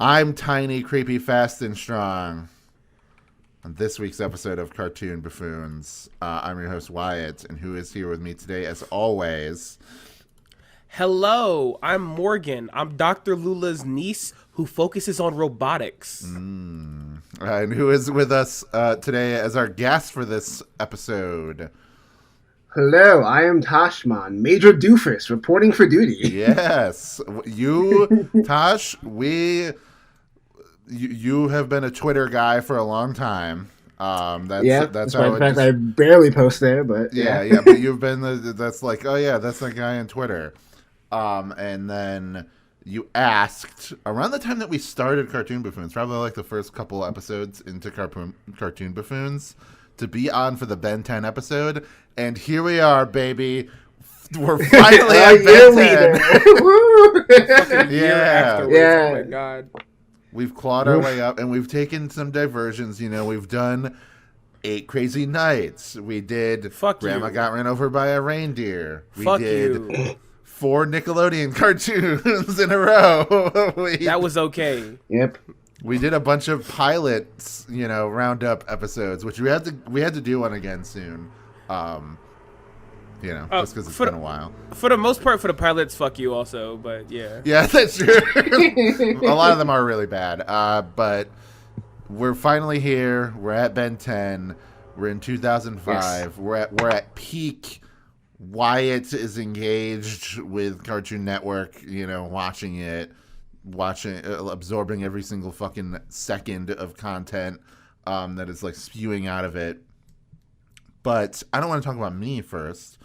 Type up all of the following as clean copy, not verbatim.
I'm tiny, creepy, fast, and strong. On this week's episode of Cartoon Buffoons, I'm your host, Wyatt, and who is here with me today, as always? Hello, I'm Morgan. I'm Dr. Lula's niece who focuses on robotics. And who is with us today as our guest for this episode? Hello, I am Tashmon, Major Doofus, reporting for duty. Yes, you, Tosh, you have been a Twitter guy for a long time. That's how. In fact, I barely post there, but yeah. But you've been that's like, oh yeah, that's that guy on Twitter. And then you asked around the time that we started Cartoon Buffoons, probably like the first couple episodes into Cartoon Buffoons, to be on for the Ben 10 episode, and here we are, baby. We're finally at Ben 10. Yeah. Oh my god. We've clawed our way up, and we've taken some diversions. You know, we've done 8 Crazy Nights. We did Grandma Got Ran Over by a Reindeer. We did 4 Nickelodeon cartoons in a row. That was okay. Yep. We did a bunch of pilots, roundup episodes, which we had to do one again soon. Just because it's been a while. For the most part, for the pilots, fuck you also, but yeah. Yeah, that's true. A lot of them are really bad. But we're finally here. We're at Ben 10. We're in 2005. Yes. We're at peak. Wyatt is engaged with Cartoon Network, absorbing every single fucking second of content that is like spewing out of it. But I don't want to talk about me first.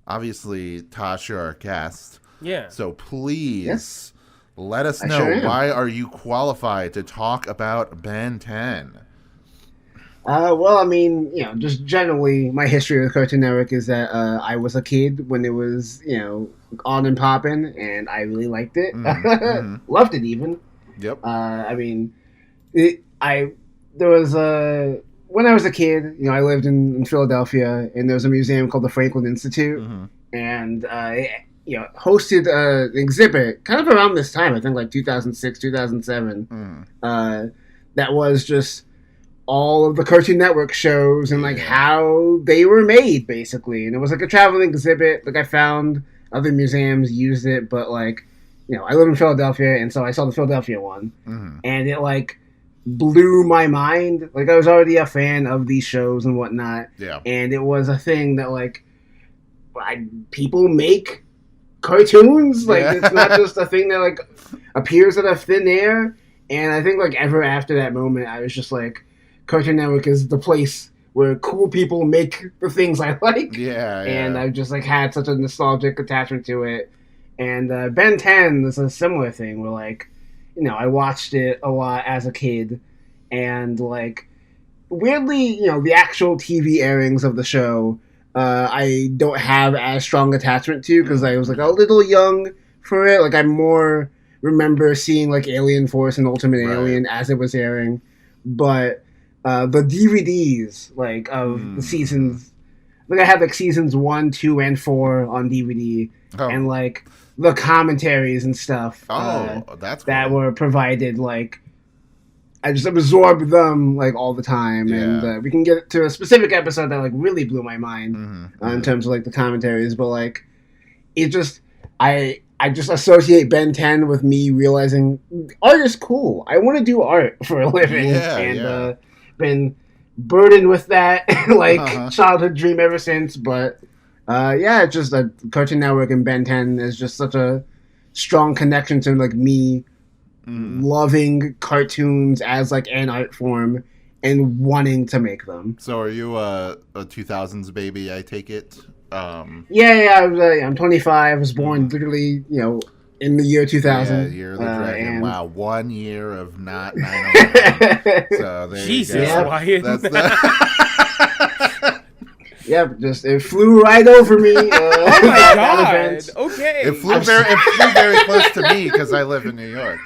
Obviously, Tosh, you're our guest. Yeah. So please let us know, why are you qualified to talk about Ben 10? Well, I mean, just generally, my history with Cartoon Network is that I was a kid when it was, on and popping, and I really liked it. Mm-hmm. Loved it even. Yep. When I was a kid, I lived in Philadelphia, and there was a museum called the Franklin Institute, and it hosted an exhibit kind of around this time, I think like 2006, 2007, that was just all of the Cartoon Network shows and like how they were made, basically. And it was like a traveling exhibit. Like I found other museums used it, but like, I live in Philadelphia, and so I saw the Philadelphia one, and it like blew my mind. Like I was already a fan of these shows and whatnot, and it was a thing that like people make cartoons. Like it's not just a thing that like appears out of thin air. And I think like ever after that moment, I was just like, Cartoon Network is the place where cool people make the things I like. Yeah. And I've just like had such a nostalgic attachment to it. And Ben 10 is a similar thing where like, I watched it a lot as a kid, and like weirdly, the actual TV airings of the show, I don't have as strong attachment to because I was like a little young for it. Like I more remember seeing like Alien Force and Ultimate Alien as it was airing, but the DVDs like of the seasons, like I had like seasons 1, 2, and 4 on DVD, and like the commentaries and stuff that were provided, like I just absorbed them like all the time, and we can get to a specific episode that like really blew my mind in terms of like the commentaries, but like it just I just associate Ben 10 with me realizing art is cool. I want to do art for a living, been burdened with that like childhood dream ever since. But it's just that Cartoon Network and Ben 10 is just such a strong connection to like me loving cartoons as like an art form and wanting to make them. So are you a 2000s baby, I take it? I'm 25. I was born literally, in the year 2000. Yeah, year of the dragon. Wow, 1 year of not 9/11. So there Jesus, you go. Wyatt. That's the... Yep, just it flew right over me. Oh my god! Okay, it flew very close to me because I live in New York.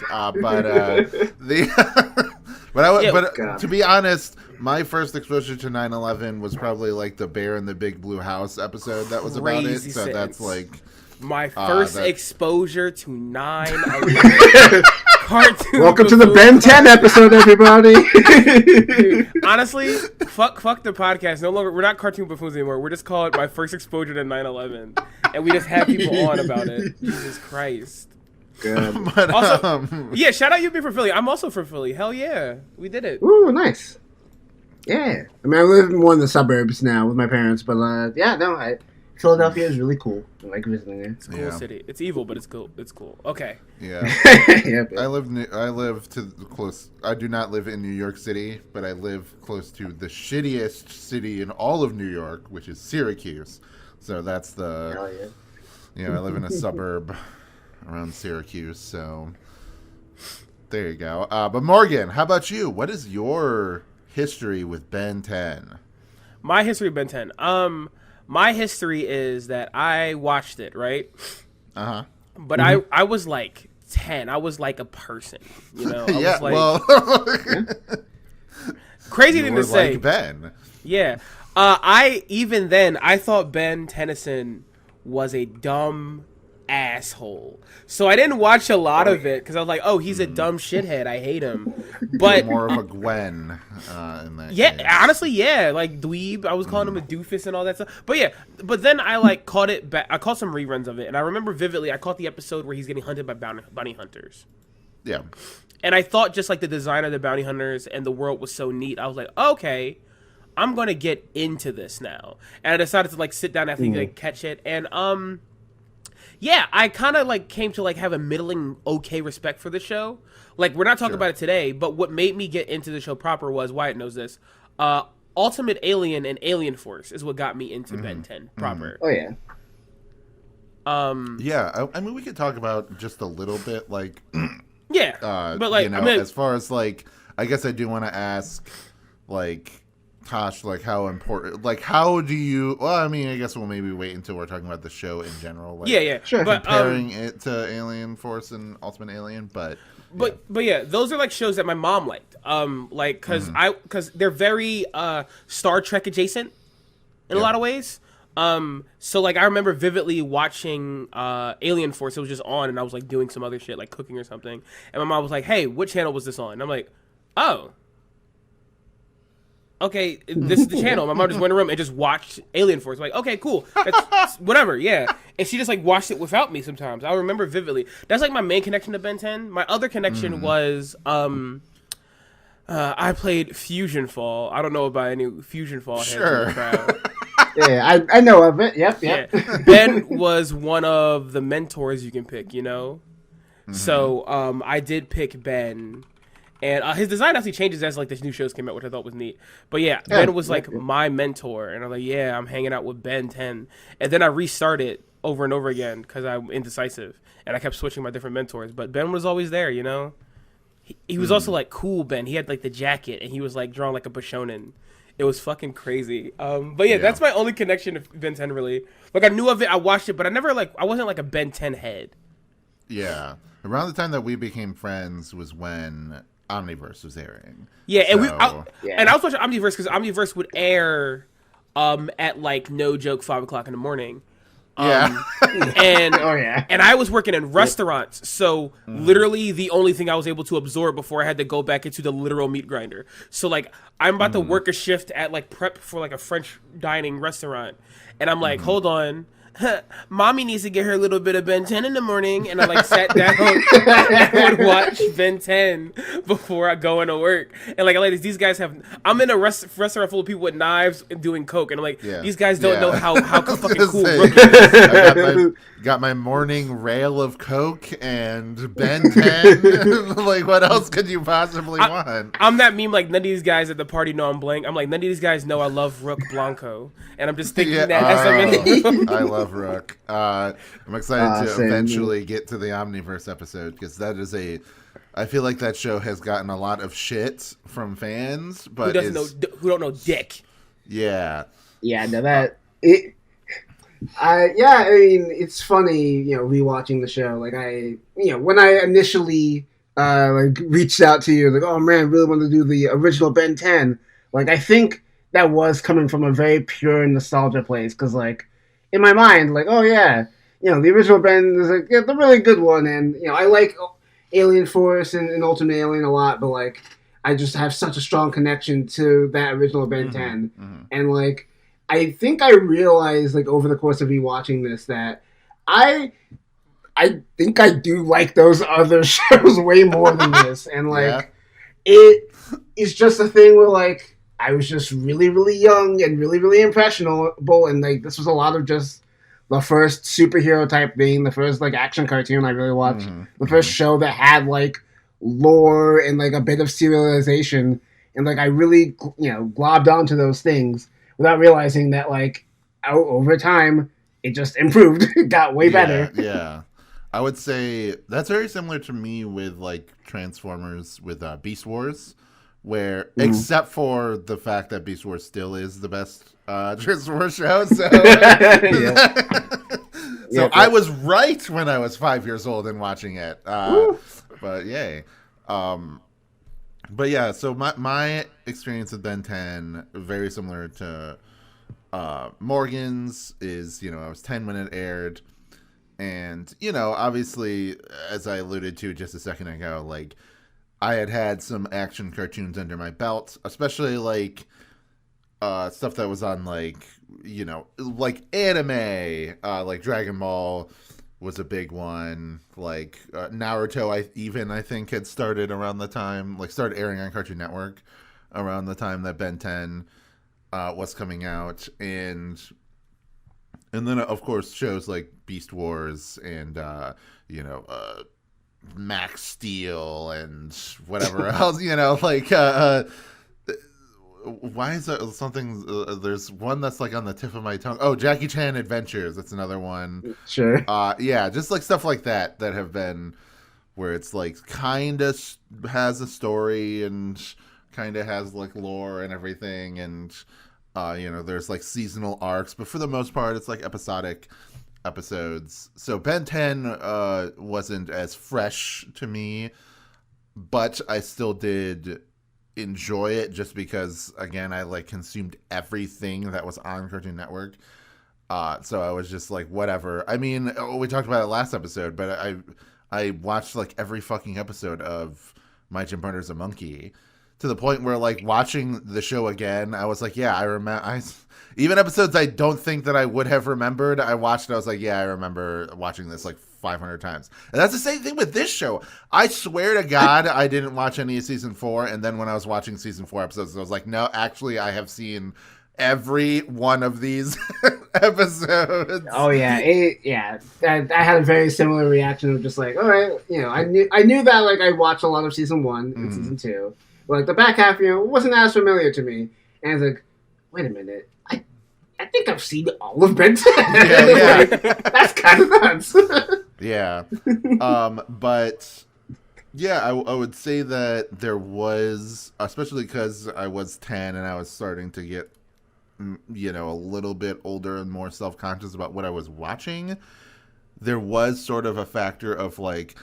To be honest, my first exposure to 9/11 was probably like the Bear in the Big Blue House episode that was about it. So that's like my first exposure to 9/11. cartoon. Welcome to the Ben 10 episode, everybody. Dude, honestly, fuck the podcast. No longer, we're not cartoon buffoons anymore. We're just called My First Exposure to 9/11, and we just have people on about it. Jesus Christ. Good. But, Also, yeah, shout out you being from Philly. I'm also from Philly. Hell yeah, we did it. Ooh, nice. Yeah. I mean, I live more in the suburbs now with my parents, but Philadelphia is really cool. I like visiting there. It's a cool city. It's evil, but it's cool. It's cool. Okay. yeah. Yep. I live to close. I do not live in New York City, but I live close to the shittiest city in all of New York, which is Syracuse. So that's the. Hell yeah. I live in a suburb around Syracuse. So there you go. But Morgan, how about you? What is your history with Ben 10? My history of Ben 10. My history is that I watched it, right? Uh-huh. But I was like 10. I was like a person, you know? I yeah, was like, crazy thing to say. Like Ben. Yeah. I thought Ben Tennyson was a dumb asshole. So I didn't watch a lot of it because I was like, oh, he's a dumb shithead. I hate him. But more of a Gwen in that yeah, case. honestly, yeah, like dweeb. I was calling him a doofus and all that stuff. But then I like caught it back. I caught some reruns of it, and I remember vividly. I caught the episode where he's getting hunted by bounty hunters. Yeah. And I thought just like the design of the bounty hunters and the world was so neat. I was like, okay, I'm gonna get into this now. And I decided to like sit down and like catch it. And yeah, I kind of like came to like have a middling okay respect for the show. Like we're not talking about it today, but what made me get into the show proper was, Wyatt knows this, Ultimate Alien and Alien Force is what got me into Ben 10 proper. Oh yeah. Yeah, I mean we could talk about just a little bit like yeah, but like I mean, as far as like I guess I do want to ask like Tosh, like how important, like how do you? Well, I mean, I guess we'll maybe wait until we're talking about the show in general. Like, yeah, sure. But comparing it to Alien Force and Ultimate Alien, but yeah, those are like shows that my mom liked. Like because they're very Star Trek adjacent in a lot of ways. So like I remember vividly watching Alien Force. It was just on, and I was like doing some other shit, like cooking or something. And my mom was like, "Hey, what channel was this on?" And I'm like, "Oh." Okay, this is the channel. My mom just went in the room and just watched Alien Force. Like, okay, cool. That's whatever, yeah. And she just, like, watched it without me sometimes. I remember vividly. That's, like, my main connection to Ben 10. My other connection was, I played Fusion Fall. I don't know about any Fusion Fall heads in the crowd. Yeah, I know of it. Yep. Yeah. Ben was one of the mentors you can pick, you know? So, I did pick Ben. And his design actually changes as like the new shows came out, which I thought was neat. But yeah, Ben was like my mentor, and I'm like, yeah, I'm hanging out with Ben 10. And then I restarted over and over again because I'm indecisive, and I kept switching my different mentors. But Ben was always there, you know. He was also like cool Ben. He had like the jacket, and he was like drawn like a Bishonen. It was fucking crazy. But yeah, that's my only connection to Ben 10 really. Like I knew of it, I watched it, but I wasn't like a Ben 10 head. Yeah, around the time that we became friends was when Omniverse was airing. Yeah, and so... and I was watching Omniverse because Omniverse would air at like no joke 5 o'clock in the morning. And and I was working in restaurants, so literally the only thing I was able to absorb before I had to go back into the literal meat grinder. So like I'm about to work a shift at like prep for like a French dining restaurant, and I'm like, hold on. Mommy needs to get her a little bit of Ben 10 in the morning, and I like sat down and would watch Ben 10 before I go into work. And like, these guys I'm in a restaurant full of people with knives and doing coke, and I'm like, these guys don't know how fucking cool Brooklyn is. I got my morning rail of coke and Ben 10. Like, what else could you possibly want? I'm that meme. Like, none of these guys at the party know I'm blank. I'm like, none of these guys know I love Rook Blanco, and I'm just thinking that as I'm in the room. I love Rook. I'm excited to eventually get to the Omniverse episode because that is I feel like that show has gotten a lot of shit from fans, but who don't know Dick. Yeah. Yeah, no, I mean, it's funny, rewatching the show. Like when I initially like reached out to you, like, oh man, I really want to do the original Ben 10. Like, I think that was coming from a very pure nostalgia place, because like in my mind, like, oh yeah, the original Ben is like the really good one, and I like, Alien Force and Ultimate Alien a lot, but like I just have such a strong connection to that original Ben 10, and like I think I realized like over the course of rewatching this that I think I do like those other shows way more than this, and like it is just a thing where like I was just really really young and really really impressionable, and like this was a lot of just the first superhero type thing, the first like action cartoon I really watched, the first show that had like lore and like a bit of serialization, and like I really globbed onto those things without realizing that like over time it just improved, it got way better. Yeah, I would say that's very similar to me with like Transformers with Beast Wars, where except for the fact that Beast Wars still is the best Transformers show, so I was right when I was 5 years old and watching it. But yay. But yeah, so my experience with Ben 10 very similar to Morgan's is, I was 10 when it aired, and obviously as I alluded to just a second ago, like I had some action cartoons under my belt, especially like stuff that was on like anime, like Dragon Ball was a big one. Like Naruto, I think had started around the time, like started airing on Cartoon Network around the time that Ben 10 was coming out, and then of course shows like Beast Wars and Max Steel and whatever else, like why is there something? There's one that's like on the tip of my tongue. Oh, Jackie Chan Adventures. That's another one. Sure. Yeah, just like stuff like that have been where it's like kind of has a story and kind of has like lore and everything, and there's like seasonal arcs, but for the most part, it's like episodic episodes. So Ben 10 wasn't as fresh to me, but I still did enjoy it just because, again, I like consumed everything that was on Cartoon Network. So I was just like, whatever. I mean, we talked about it last episode, but I watched like every fucking episode of My Gym Partner's a Monkey, to the point where like watching the show again, I was like, yeah, I remember. Even episodes I don't think that I would have remembered, I watched and I was like, yeah, I remember watching this like 500 times. And that's the same thing with this show. I swear to God, I didn't watch any of season 4. And then when I was watching season 4 episodes, I was like, no, actually, I have seen every one of these episodes. Oh yeah, I had a very similar reaction of just like, all right, I knew that like I watched a lot of season 1 and season 2, but like the back half, wasn't as familiar to me. And I was like, wait a minute, I think I've seen all of Ben 10. Yeah. Like, that's kind of nuts. Yeah. But yeah, I would say that there was, especially because I was 10 and I was starting to get, a little bit older and more self-conscious about what I was watching, there was sort of a factor of like,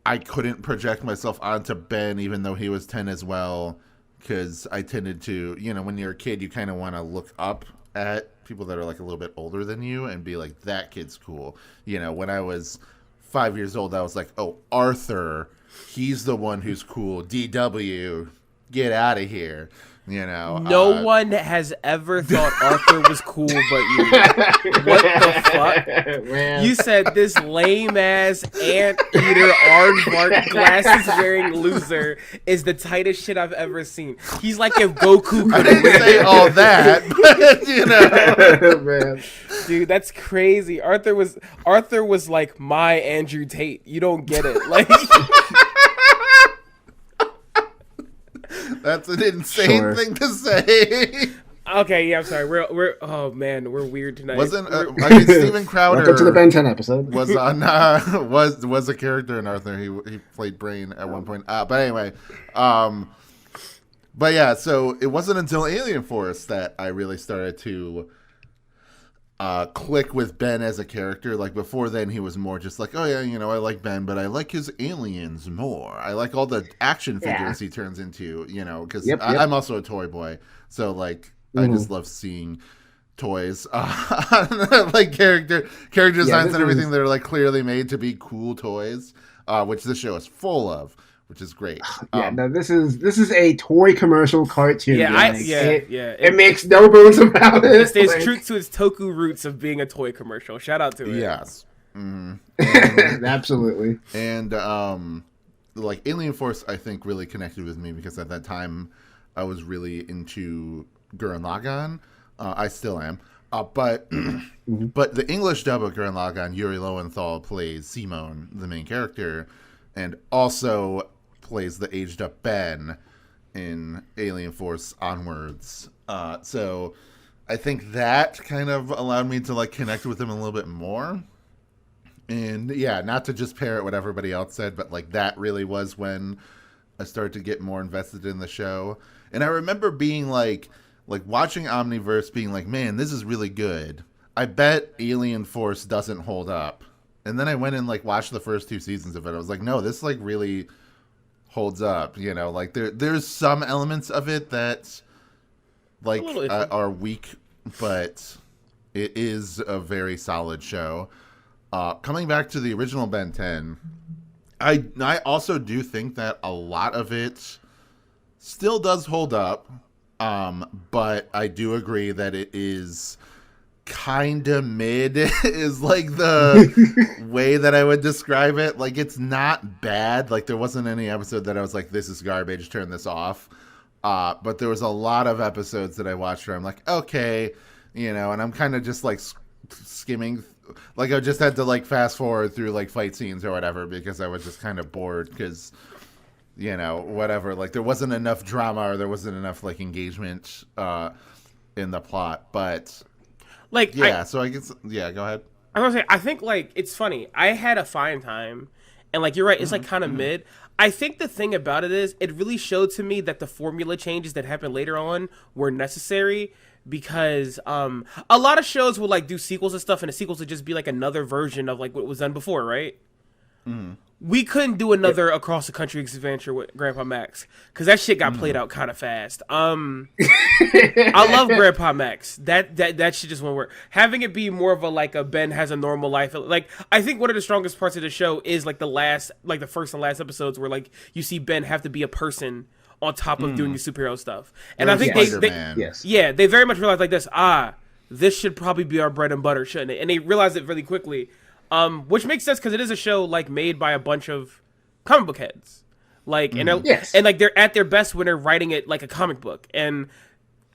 I couldn't project myself onto Ben even though he was 10 as well, because I tended to, when you're a kid, you kind of want to look up at people that are like a little bit older than you and be like, that kid's cool. When I was 5 years old, I was like, oh, Arthur, he's the one who's cool. DW, get out of here. No one has ever thought Arthur was cool but you. What the fuck? Man. You said this lame ass anteater aardvark glasses wearing loser is the tightest shit I've ever seen. He's like if Goku could I didn't say all that, but Man. Dude, that's crazy. Arthur was like my Andrew Tate. You don't get it. Like that's an insane thing to say. Okay, yeah, I'm sorry. We're oh man, we're weird tonight. Steven Crowder. Welcome to the Ben 10 episode. Was on was a character in Arthur. He played Brain at one point. But anyway, but yeah. So it wasn't until Alien Force that I really started to click with Ben as a character. Like before then, he was more just like, oh yeah, I like Ben, but I like his aliens more. I like all the action figures he turns into. Because I'm also a toy boy, so like I just love seeing toys, like character designs and everything that are like clearly made to be cool toys, which this show is full of, which is great. No, this is a toy commercial cartoon. It makes no bones about it. It stays true to its Toku roots of being a toy commercial. Shout out to it. Yes, absolutely. And like Alien Force, I think really connected with me because at that time I was really into Gurren Lagann. I still am. But the English dub of Gurren Lagann, Yuri Lowenthal plays Simone, the main character, and also plays the aged up Ben in Alien Force Onwards. So I think that kind of allowed me to like connect with him a little bit more. And yeah, not to just parrot what everybody else said, but like that really was when I started to get more invested in the show. And I remember being like watching Omniverse being like, man, this is really good. I bet Alien Force doesn't hold up. And then I went and like watched the first 2 seasons of it. I was like, no, this like really holds up. You know, like there's some elements of it that like are weak, but it is a very solid show. Coming back to the original Ben 10, I also do think that a lot of it still does hold up. But I do agree that it is kind of mid is like the way that I would describe it. Like it's not bad. Like there wasn't any episode that I was like, this is garbage, turn this off. But there was a lot of episodes that I watched where I'm like, okay, you know, and I'm kind of just like skimming. Like I just had to like fast forward through like fight scenes or whatever because I was just kind of bored because, you know, whatever, like there wasn't enough drama or there wasn't enough like engagement in the plot. But like, so I guess, yeah, go ahead. I was gonna say, I think like it's funny. I had a fine time, and like you're right, it's like kind of mid. I think the thing about it is it really showed to me that the formula changes that happened later on were necessary because a lot of shows will like do sequels and stuff, and the sequels would just be like another version of like what was done before, right? We couldn't do another Across the Country adventure with Grandpa Max because that shit got played out kind of fast. I love Grandpa Max. That shit just won't work. Having it be more of a like a Ben has a normal life. Like I think one of the strongest parts of the show is like the first and last episodes where like you see Ben have to be a person on top of doing the superhero stuff. And I think they very much realized like this. This should probably be our bread and butter, shouldn't it? And they realized it really quickly. Which makes sense because it is a show like made by a bunch of comic book heads, like and like they're at their best when they're writing it like a comic book. And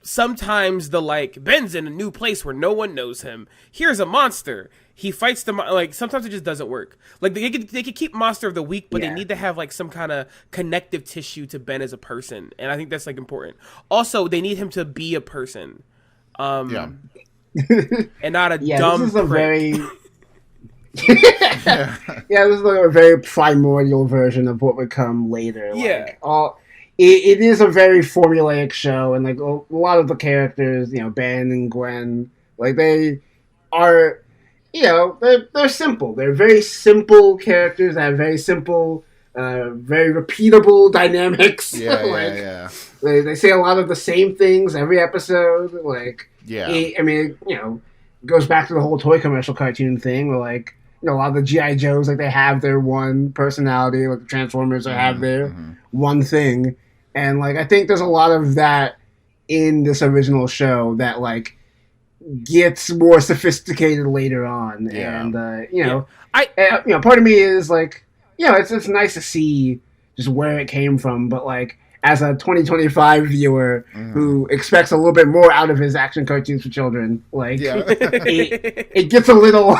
sometimes the like Ben's in a new place where no one knows him. Here's a monster. He fights the like. Sometimes it just doesn't work. Like they could keep Monster of the Week, but they need to have like some kind of connective tissue to Ben as a person, and I think that's like important. Also, they need him to be a person, and not a dumb. This is a very this is like a very primordial version of what would come later. It is a very formulaic show, and like a lot of the characters, you know, Ben and Gwen, like they are, you know, they're simple. They're very simple characters that have very simple, very repeatable dynamics. They say a lot of the same things every episode. I mean, you know, it goes back to the whole toy commercial cartoon thing where like, you know, a lot of the G.I. Joes, like they have their one personality, like the Transformers have their one thing. And like I think there's a lot of that in this original show that like gets more sophisticated later on. And part of me is like, you know, it's nice to see just where it came from, but like as a 2025 viewer who expects a little bit more out of his action cartoons for children, like it gets a little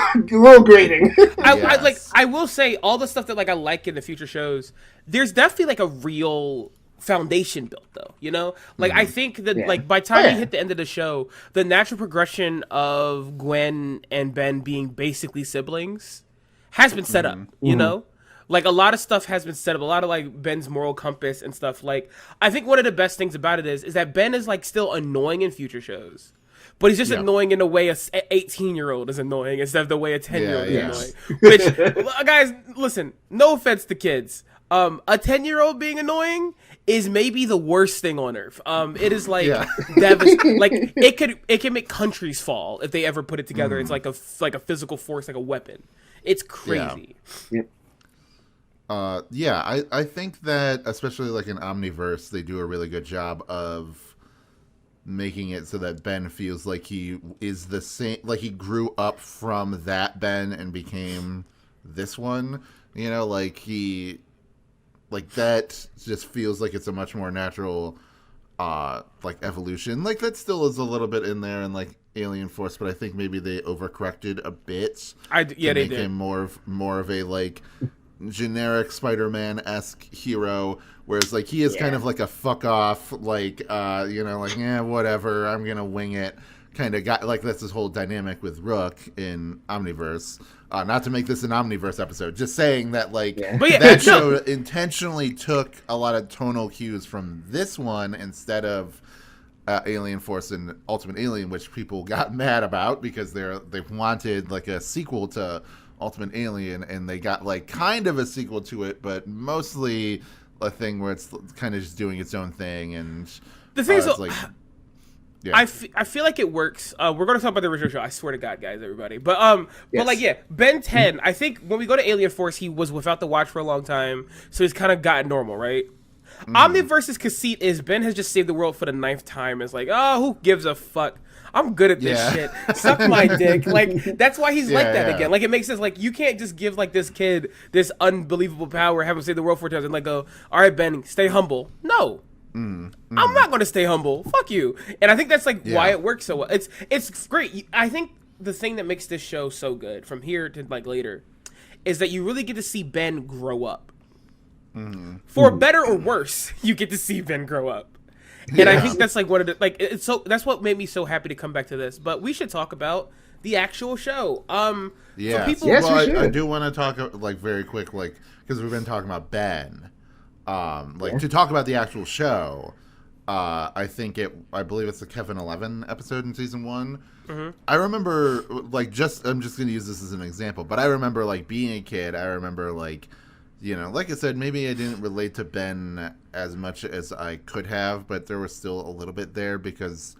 grating. I will say all the stuff that like I like in the future shows, there's definitely like a real foundation built though, you know, like I think that like by the time you hit the end of the show, the natural progression of Gwen and Ben being basically siblings has been set up, you know. Like, a lot of stuff has been set up. A lot of, like, Ben's moral compass and stuff. Like, I think one of the best things about it is that Ben is, like, still annoying in future shows. But he's just annoying in a way an 18-year-old is annoying instead of the way a 10-year-old is annoying. Which, guys, listen, no offense to kids. A 10-year-old being annoying is maybe the worst thing on earth. It is like Yeah. like it can make countries fall if they ever put it together. It's like a physical force, like a weapon. It's crazy. Yeah. I think that especially like in Omniverse, they do a really good job of making it so that Ben feels like he is the same, like he grew up from that Ben and became this one. You know, like that just feels like it's a much more natural like evolution. Like that still is a little bit in there in like Alien Force, but I think maybe they overcorrected a bit. They make did him more of a like generic Spider-Man-esque hero, whereas like he is kind of like a fuck off, like like whatever, I'm gonna wing it kind of guy. Like that's his whole dynamic with Rook in Omniverse. Not to make this an Omniverse episode, just saying that that show intentionally took a lot of tonal cues from this one instead of Alien Force and Ultimate Alien, which people got mad about because they wanted like a sequel to Ultimate Alien, and they got like kind of a sequel to it, but mostly a thing where it's kind of just doing its own thing. And the thing is, like, I feel like it works. We're going to talk about the original show. I swear to God, guys, everybody. But Ben 10. I think when we go to Alien Force, he was without the watch for a long time, so he's kind of gotten normal, right? Omniverse's conceit is Ben has just saved the world for the 9th time. It's like, oh, who gives a fuck? I'm good at this shit. Suck my dick. Like, that's why he's like that again. Like, it makes sense. Like, you can't just give, like, this kid this unbelievable power, have him save the world 4 times, and, like, go, all right, Ben, stay humble. No. I'm not going to stay humble. Fuck you. And I think that's, like, why it works so well. It's great. I think the thing that makes this show so good, from here to, like, later, is that you really get to see Ben grow up. For better or worse, you get to see Ben grow up. And I think that's like one of the that's what made me so happy to come back to this. But we should talk about the actual show. For people, I do want to talk like very quick, like because we've been talking about Ben. To talk about the actual show, I believe it's the Kevin 11 episode in season 1. I remember I'm just going to use this as an example, but I remember like being a kid. I remember like I said, maybe I didn't relate to Ben as much as I could have, but there was still a little bit there because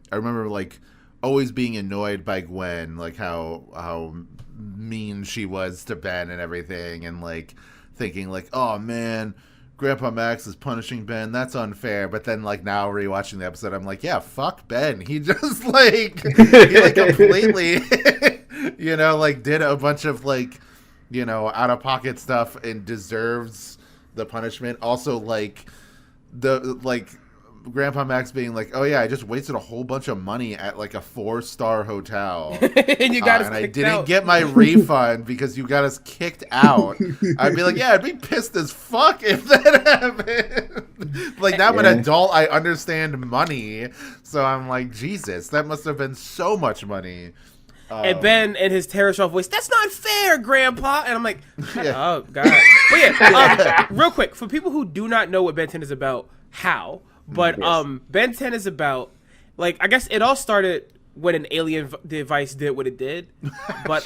I remember like always being annoyed by Gwen, like how mean she was to Ben and everything, and like thinking like, oh man, Grandpa Max is punishing Ben, that's unfair. But then like now rewatching the episode, I'm like, yeah, fuck Ben. He just like completely did a bunch of like out of pocket stuff and deserves the punishment. Also, like Grandpa Max being like, "Oh yeah, I just wasted a whole bunch of money at like a 4-star hotel, and you got us and kicked I didn't out. get my refund because you got us kicked out." I'd be like, "Yeah, I'd be pissed as fuck if that happened." Like now, I'm an adult, I understand money, so I'm like, Jesus, that must have been so much money. And Ben in his terror soft voice, that's not fair, Grandpa. And I'm like, oh, God. But real quick, for people who do not know what Ben 10 is about, but Ben 10 is about, like, I guess it all started when an alien device did what it did. But,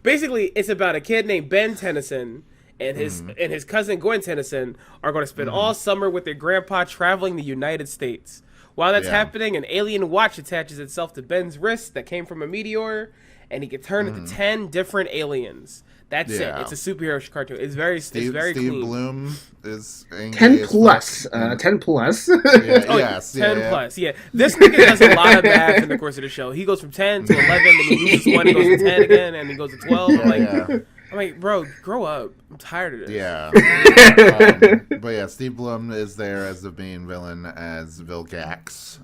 basically, it's about a kid named Ben Tennyson and his cousin Gwen Tennyson are going to spend all summer with their grandpa traveling the United States. While that's happening, an alien watch attaches itself to Ben's wrist that came from a meteor, and he can turn into 10 different aliens. That's it. It's a superhero cartoon. It's very Steve clean. Bloom is 10 plus. 10 plus. 10 plus. Yeah. This nigga does a lot of math in the course of the show. He goes from 10 to 11, then he loses 1, he goes to 10 again, and he goes to 12. I'm like, bro, grow up. I'm tired of this. Yeah. But yeah, Steve Blum is there as the main villain as Vilgax.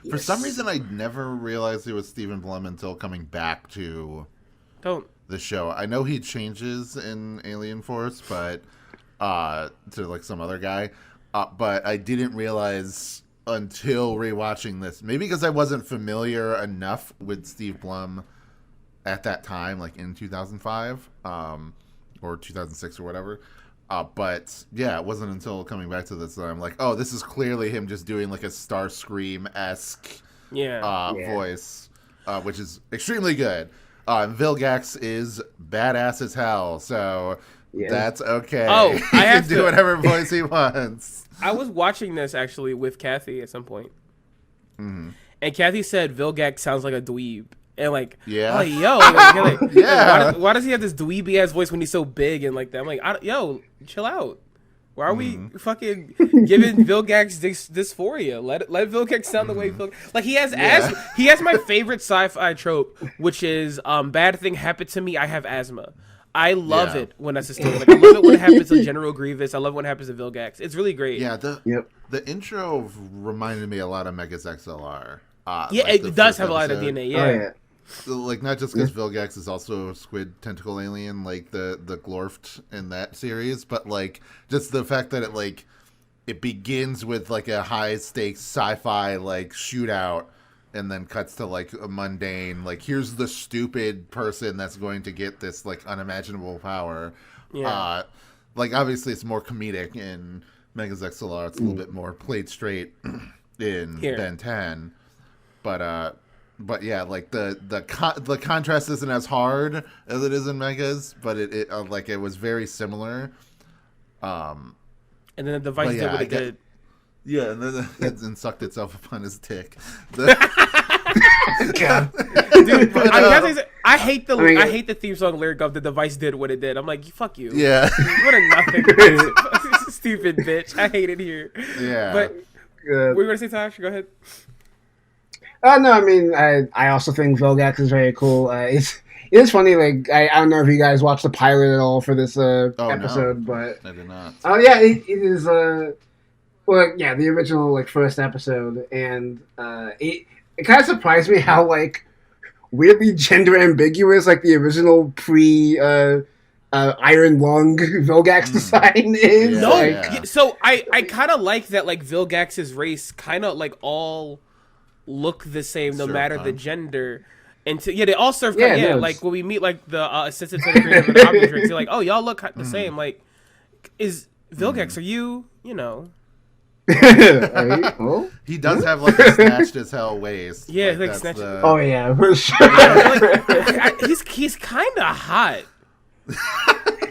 For some reason, I never realized it was Stephen Blum until coming back to the show. I know he changes in Alien Force, but to like some other guy. But I didn't realize until rewatching this. Maybe because I wasn't familiar enough with Steve Blum at that time, like in 2005 or 2006 or whatever. But yeah, it wasn't until coming back to this that I'm like, oh, this is clearly him just doing like a Starscream-esque voice, which is extremely good. Vilgax is badass as hell, so that's okay. Oh, he can do whatever voice he wants. I was watching this actually with Kathy at some point. Mm-hmm. And Kathy said Vilgax sounds like a dweeb. And like, yeah. oh, yo. Yeah. Why does he have this dweeby-ass voice when he's so big and like that? I'm like, yo, chill out. Why are we fucking giving Vilgax dysphoria? Let Vilgax sound the way Vilgax... Like, he has asthma. He has my favorite sci-fi trope, which is, bad thing happened to me, I have asthma. I love it when that's a story. Like, I love it when it happens to General Grievous. I love when it happens to Vilgax. It's really great. Yeah, the intro reminded me a lot of Megas XLR. Yeah, like it does have a lot of DNA, yeah. Oh, yeah. So, like, not just because Vilgax is also a squid tentacle alien, like the Glorft in that series, but like just the fact that it begins with like a high stakes sci-fi like shootout, and then cuts to like a mundane like here's the stupid person that's going to get this like unimaginable power. Yeah. Like obviously it's more comedic in Megas XLR. It's a little bit more played straight in Ben 10, but yeah, like the contrast isn't as hard as it is in Megas, but it like it was very similar. And then the device did what it did. Yeah, and then it sucked itself upon his dick. God. Dude, I hate the theme song lyric of the device did what it did. I'm like, fuck you. Yeah. What a nothing. Stupid bitch. I hate it here. Yeah. But what were you gonna say, Tosh? Go ahead. No, I mean, I also think Vilgax is very cool. It's funny, like, I don't know if you guys watched the pilot at all for this episode, but... I did not. Oh, yeah, it is, well, yeah, the original, like, first episode, and it kind of surprised me how, like, weirdly gender ambiguous, like, the original Iron Lung Vilgax design is. No, Yeah. So I kind of like that, like, Vilgax's race kind of, like, all look the same no matter the gender. And they all serve. Like when we meet like the assistant to the creator of the Omnitrix, they're like, "Oh, y'all look the same." Like, is Vilgax? Are you know? He does have like a snatched as hell waist. Yeah, like snatched. Oh yeah, for sure. He's kind of hot.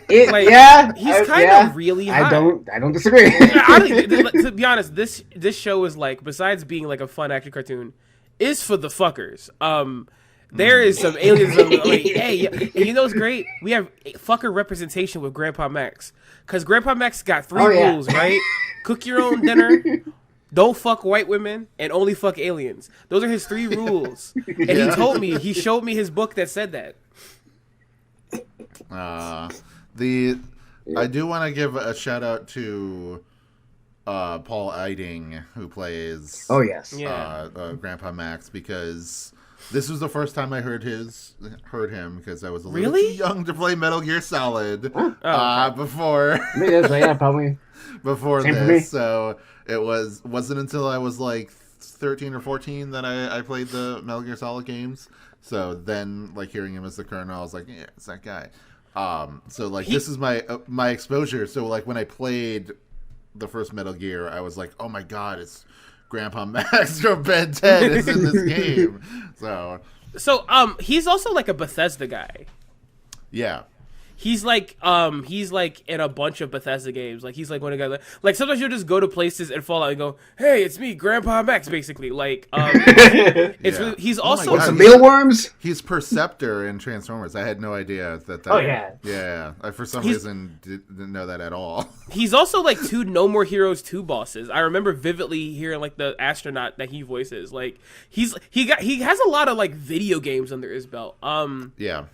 He's kind of really hot. I don't disagree. To be honest, this show is like, besides being like a fun action cartoon, is for the fuckers. There is some aliens. Like, hey, and you know what's great? We have fucker representation with Grandpa Max, because Grandpa Max got 3 rules, right? Cook your own dinner. Don't fuck white women and only fuck aliens. Those are his 3 rules. And he told me, he showed me his book that said that. I do want to give a shout out to Paul Eiding, who plays Grandpa Max, because this was the first time I heard him because I was a little too young to play Metal Gear Solid before. Probably before this. So it wasn't until I was like 13 or 14 that I played the Metal Gear Solid games. So then, like, hearing him as the Colonel, I was like, yeah, it's that guy. So like this is my exposure. So like when I played the first Metal Gear, I was like, oh my god, it's Grandpa Max from Ben 10 is in this game. So he's also like a Bethesda guy. Yeah. He's like in a bunch of Bethesda games. Like he's like one of the guys like sometimes you'll just go to places and fall out and go, "Hey, it's me, Grandpa Max," basically. Like it's really, he's also some mealworms. He's Perceptor in Transformers. I had no idea that. Oh yeah. Yeah. I for some reason didn't know that at all. He's also like No More Heroes 2 bosses. I remember vividly hearing like the astronaut that he voices. Like he has a lot of like video games under his belt. Yeah.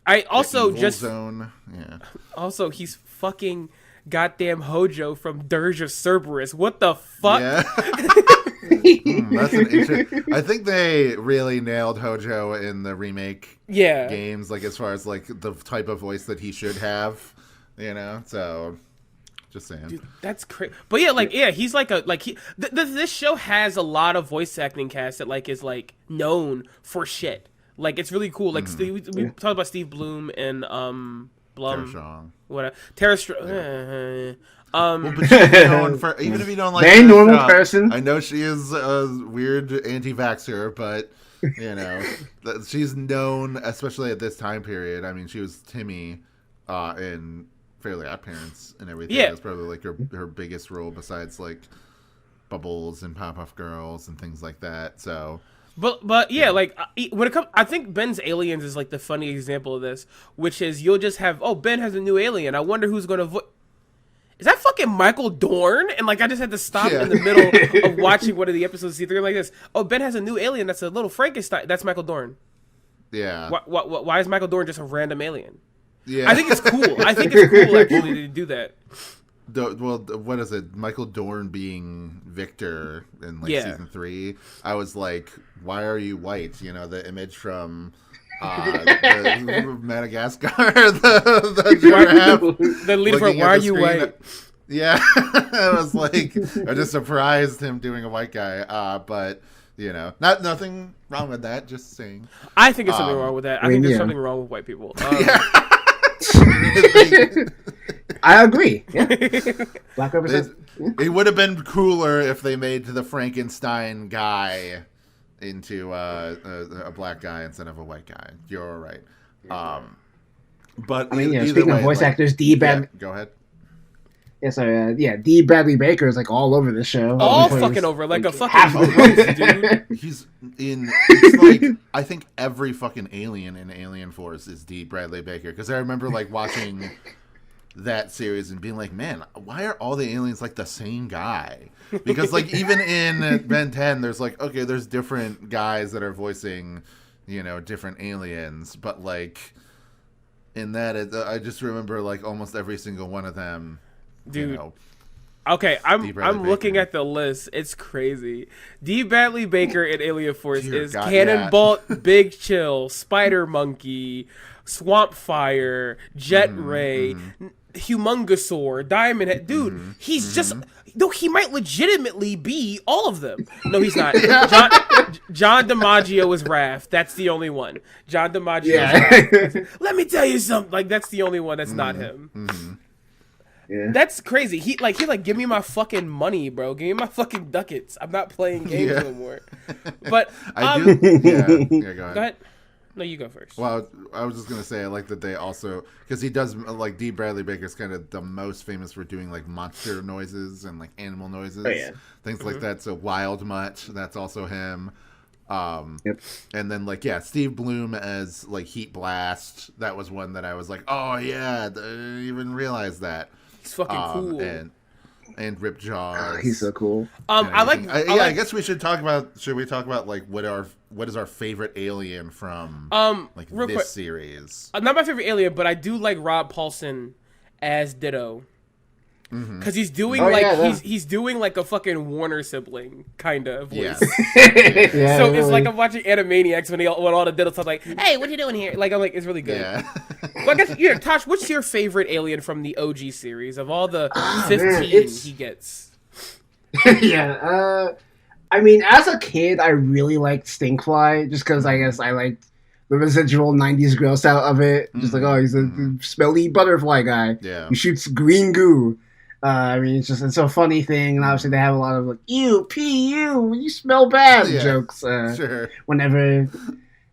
I also Zone. Yeah. Also, he's fucking goddamn Hojo from Dirge of Cerberus. What the fuck? Yeah. That's an interesting. I think they really nailed Hojo in the remake games, like as far as like the type of voice that he should have, you know. So, just saying. Dude, that's crazy. But he's like this show has a lot of voice acting cast that like is like known for shit. Like it's really cool. Like we talked about Steve Bloom and Blum. Tara Strong. What? Tara Strong. Well, but she's known for, even if you don't like very normal person. I know she is a weird anti-vaxxer, but You know, she's known, especially at this time period. I mean, she was Timmy in Fairly Odd Parents and everything. Yeah. That's probably like her biggest role besides like Bubbles and Pop-Off Girls and things like that. So, but yeah, like when it comes, I think Ben's Aliens is like the funny example of this, which is you'll just have, oh, Ben has a new alien. I wonder who's gonna vote. Is that fucking Michael Dorn? And like I just had to stop in the middle of watching one of the episodes of C3 like this. Oh, Ben has a new alien. That's a little Frankenstein. That's Michael Dorn. Yeah. Why is Michael Dorn just a random alien? Yeah. I think it's cool. I think it's cool actually to do that. Well, what is it? Michael Dorn being Victor in like season 3. I was like, why are you white? You know, the image from the Madagascar, the giraffe. The lead for why are you white? Yeah, I was like, I just surprised him doing a white guy. But you know, nothing wrong with that. Just saying. I think there's something wrong with that. I think there's something wrong with white people. I agree. Yeah. Black represents. It would have been cooler if they made the Frankenstein guy into a black guy instead of a white guy. You're right. But I mean, speaking of voice actors, go ahead. Yeah, sorry. D. Bradley Baker is like all over the show. All fucking over, like a fucking roast, dude. He's like, I think every fucking alien in Alien Force is D. Bradley Baker, because I remember like watching that series and being like, man, why are all the aliens like the same guy? Because like even in Ben 10, there's like, okay, there's different guys that are voicing, you know, different aliens, but like in that, I just remember like almost every single one of them. Dude. You know, Okay, I'm looking at the list. It's crazy. D. Bradley Baker in Alien Force is Cannonball, Big Chill, Spider Monkey, Swamp Fire, Jet Ray, Humongosaur, Diamond Head. Dude, he's just... No, he might legitimately be all of them. No, he's not. John DiMaggio is Raph. That's the only one. John DiMaggio is Raph. Let me tell you something. Like, that's the only one that's not him. Yeah. That's crazy. He like give me my fucking money, bro. Give me my fucking ducats. I'm not playing games anymore. But I do. Yeah, go ahead. No, you go first. Well, I was just gonna say I like that they also, because he does like D. Bradley Baker's kind of the most famous for doing like monster noises and like animal noises, things like that. So Wild Mutt, that's also him. And then like Steve Bloom as like Heat Blast. That was one that I was like, oh yeah, I didn't even realize that. He's fucking cool. And Rip Jaws. He's so cool. I guess we should talk about. Should we talk about like what is our favorite alien from like this series? Not my favorite alien, but I do like Rob Paulson as Ditto. Because he's doing he's doing like a fucking Warner sibling kind of voice. So it's like I'm watching Animaniacs when all the Dittos are like, "Hey, what you doing here?" Like I'm like, it's really good. Yeah. Well, I guess Tosh, what's your favorite alien from the OG series of all the 15 he gets? I mean, as a kid, I really liked Stinkfly just because I guess I liked the residual 90s gross out of it. Just like, oh, he's a smelly butterfly guy. Yeah. He shoots green goo. I mean, it's a funny thing, and obviously they have a lot of like "ew, pee, you smell bad" jokes. Whenever,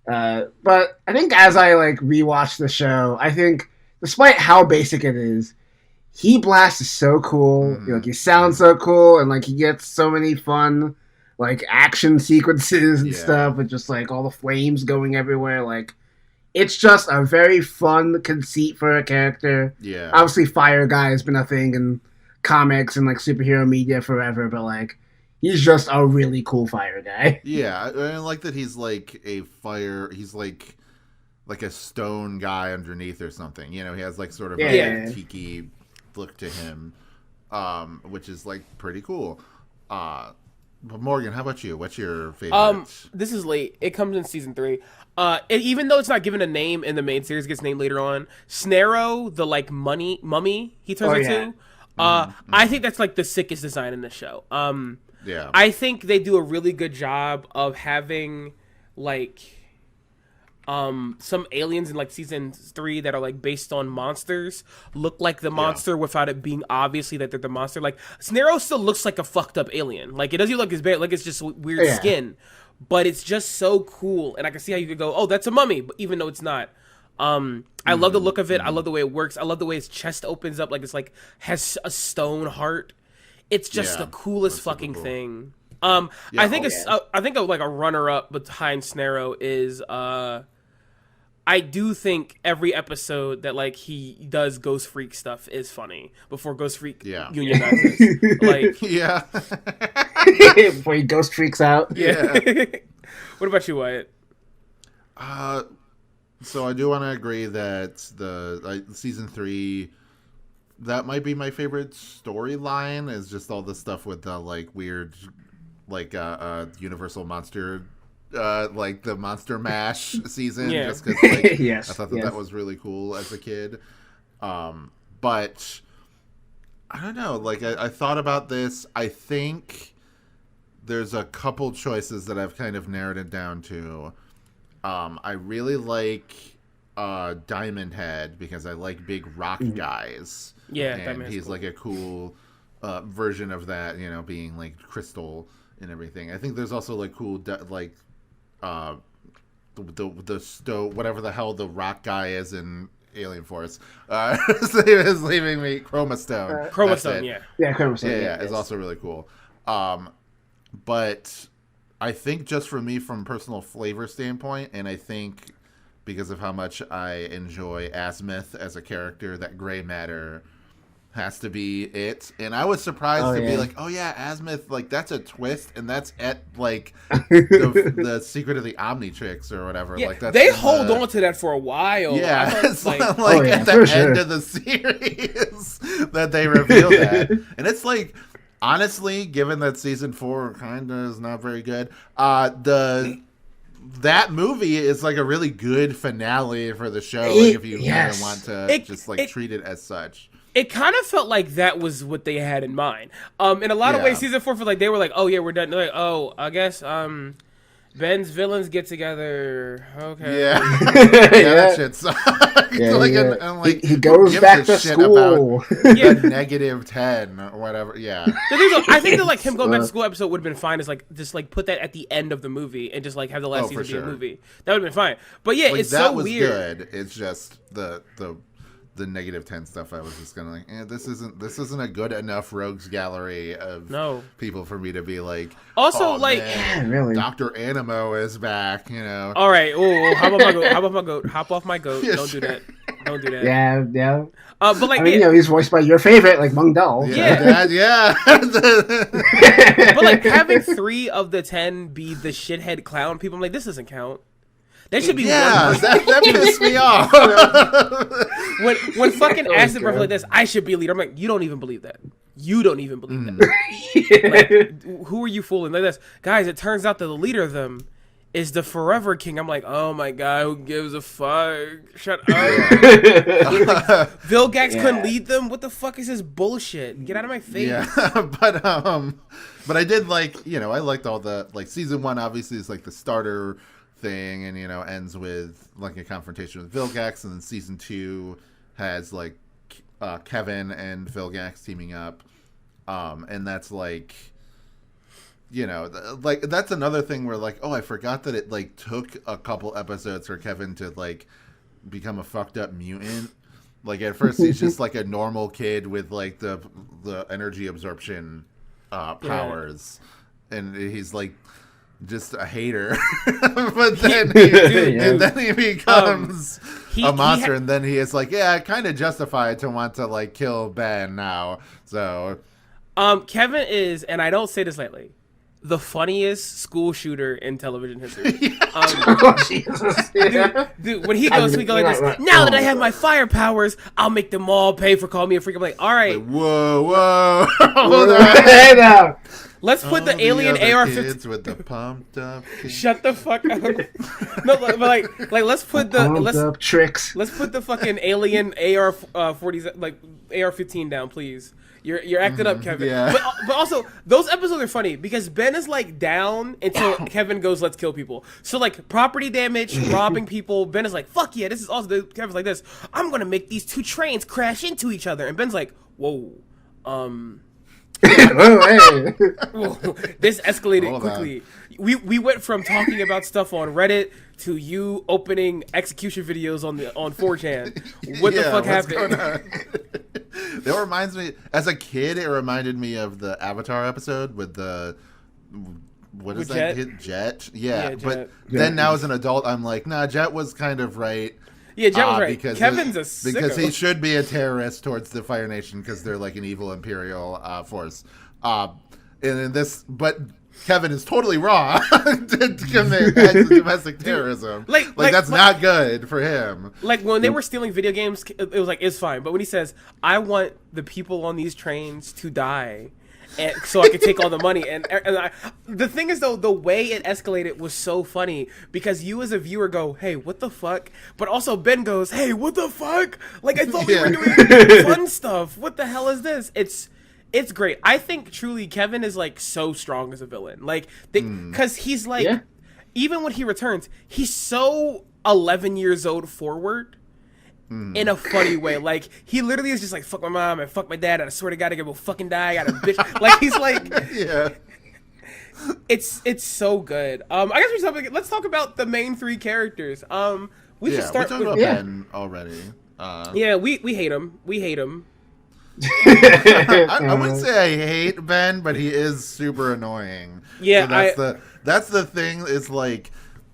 but I think as I like rewatch the show, I think despite how basic it is, Heat Blast is so cool. Like he sounds so cool, and like he gets so many fun like action sequences and stuff, with just like all the flames going everywhere. Like it's just a very fun conceit for a character. Yeah, obviously Fire Guy has been a thing and comics and like superhero media forever, but like he's just a really cool fire guy. Yeah, I like that he's like he's like a stone guy underneath or something. You know, he has like sort of a tiki look to him, which is like pretty cool. But Morgan, how about you? What's your favorite? This is late. It comes in season 3. Even though it's not given a name in the main series, it gets named later on. Snarrow, the like mummy he turns into. I think that's like the sickest design in the show. I think they do a really good job of having like some aliens in like season 3 that are like based on monsters look like the monster without it being obviously that they're the monster. Like Snarrow still looks like a fucked up alien. Like it doesn't look as bad, like it's just weird skin. but it's just so cool, and I can see how you could go, oh, that's a mummy, but even though it's not. I love the look of it. I love the way it works. I love the way his chest opens up like it's like has a stone heart. It's just the coolest fucking thing. I think I think like a runner up behind Snarrow is I do think every episode that like he does Ghost Freak stuff is funny before Ghost Freak unionizes. Before he Ghost Freaks out. Yeah. What about you, Wyatt? So I do want to agree that the season 3, that might be my favorite storyline. Is just all the stuff with the like weird, like Universal Monster, like the Monster Mash season. Yeah. Just because like, I thought that was really cool as a kid. But I don't know. Like I thought about this. I think there's a couple choices that I've kind of narrowed it down to. I really like Diamond Head because I like big rock guys. Yeah, and he's cool. Like a cool version of that, you know, being like crystal and everything. I think there's also like cool like the whatever the hell the rock guy is in Alien Force. His name is leaving me. Chromastone. Chromastone, yeah, Chromastone. Yeah, it's also really cool. But I think just for me, from personal flavor standpoint, and I think because of how much I enjoy Azimuth as a character, that gray matter has to be it. And I was surprised to be like, oh yeah, Azimuth, like that's a twist, and that's at like the Secret of the Omnitrix or whatever. Yeah, like that's they hold on to that for a while. Yeah, thought, it's like at the end of the series that they reveal that, and it's like. Honestly, given that season 4 kind of is not very good, that movie is like a really good finale for the show. Like if you kind of want to treat it as such. It kind of felt like that was what they had in mind. In a lot of ways, season 4 for like they were like, oh yeah, we're done. They're like, oh, I guess Ben's villains get together. Okay. Yeah, that shit sucks. Like, he goes back to school. -10 or whatever. Yeah. I think that like him going back to school episode would have been fine. Is like just like put that at the end of the movie and just like have the last season be a movie. That would have been fine. But yeah, like, it's so weird. That was good. It's just the -10 stuff. I was just gonna like, this isn't a good enough rogues gallery of people for me to be like. Also, like, man, really, Dr. Animo is back. You know. All right. Oh, how about my goat? Hop off my goat. Yeah, Don't do that. Don't do that. Yeah. But like, I mean, he's voiced by your favorite, like Mung Dal. Yeah. But like having 3 of the 10 be the shithead clown people, I'm like, this doesn't count. There should be one. That pissed me off. when fucking Acid Breath like this, I should be a leader. I'm like, you don't even believe that. You don't even believe that. Like, who are you fooling like this? Guys, it turns out that the leader of them is the Forever King. I'm like, oh my god, who gives a fuck? Shut up. Vilgax couldn't lead them? What the fuck is this bullshit? Get out of my face. Yeah, but I did like, I liked all the, like, season 1 obviously is like the starter thing, and ends with like a confrontation with Vilgax, and then season 2 has like Kevin and Vilgax teaming up, and that's like, like that's another thing where like, oh, I forgot that it like took a couple episodes for Kevin to like become a fucked up mutant. Like at first he's just like a normal kid with like the energy absorption powers, and he's like just a hater. But then he becomes a monster, and then he is like, kind of justified to want to like kill Ben now. So Kevin is, and I don't say this lightly, the funniest school shooter in television history. Dude, when he goes like this, now that I have my fire powers, I'll make them all pay for calling me a freak. I'm like, all right. Like, whoa. Hold on. Let's put the alien AR-15 with the pumped up. Shut the fuck up. No, but like let's put the tricks. Let's put the fucking alien AR-40s like AR-15 down, please. You're acting up, Kevin. Yeah. But also those episodes are funny because Ben is like down until Kevin goes, let's kill people. So like property damage, robbing people. Ben is like, fuck yeah, this is awesome. Kevin's like this. I'm gonna make these 2 trains crash into each other, and Ben's like, whoa, Oh, hey. Whoa, this escalated Hold quickly. We went from talking about stuff on Reddit to you opening execution videos on 4chan. What the fuck happened? That reminds me, as a kid, it reminded me of the Avatar episode with the what is With that? Jet? Jet? Yeah, Jet. but then now as an adult, I'm like, nah, Jet was kind of right. Yeah, Jet was right. Because Kevin's a sicko. because he should be a terrorist towards the Fire Nation because they're like an evil imperial force. And in this, but Kevin is totally wrong to commit acts of domestic terrorism. Like that's not good for him. Like when they were stealing video games, it was like it's fine. But when he says, "I want the people on these trains to die," and so I could take all the money, the thing is though, the way it escalated was so funny because you as a viewer go, "Hey, what the fuck?" But also Ben goes, "Hey, what the fuck?" Like I thought we were doing fun stuff. What the hell is this? It's great. I think truly Kevin is like so strong as a villain. Like because he's like even when he returns, he's so 11 years old forward in a funny way. Like he literally is just like fuck my mom and fuck my dad and I swear to God I will fucking die. I got a bitch. Like he's like It's so good. I guess let's talk about the main three characters. We should start with Ben already. We hate him. We hate him. I wouldn't say I hate Ben, but he is super annoying. Yeah, so that's the thing. Is like,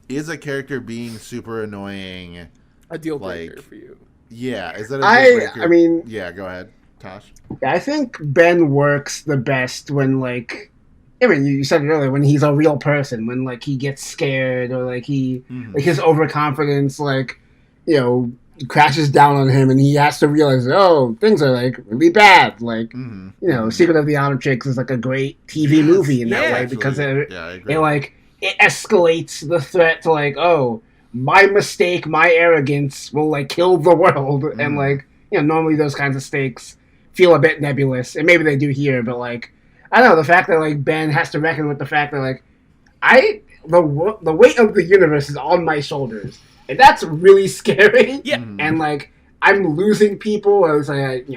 is a character being super annoying a deal breaker for you? Yeah, is that a deal breaker? I mean, yeah. Go ahead, Tosh. I think Ben works the best when like, I mean, you said it earlier, when he's a real person, when like he gets scared or like like his overconfidence, like, you know, crashes down on him and he has to realize, oh, things are like really bad. Like, you know, Secret of the Omnitrix is like a great TV movie in that way because it escalates the threat to like, oh, my mistake, my arrogance will like kill the world. And like, you know, normally those kinds of stakes feel a bit nebulous, and maybe they do here, but like, I don't know, the fact that like Ben has to reckon with the fact that like the weight of the universe is on my shoulders. And that's really scary. Yeah. And, like, I'm losing people. I was like,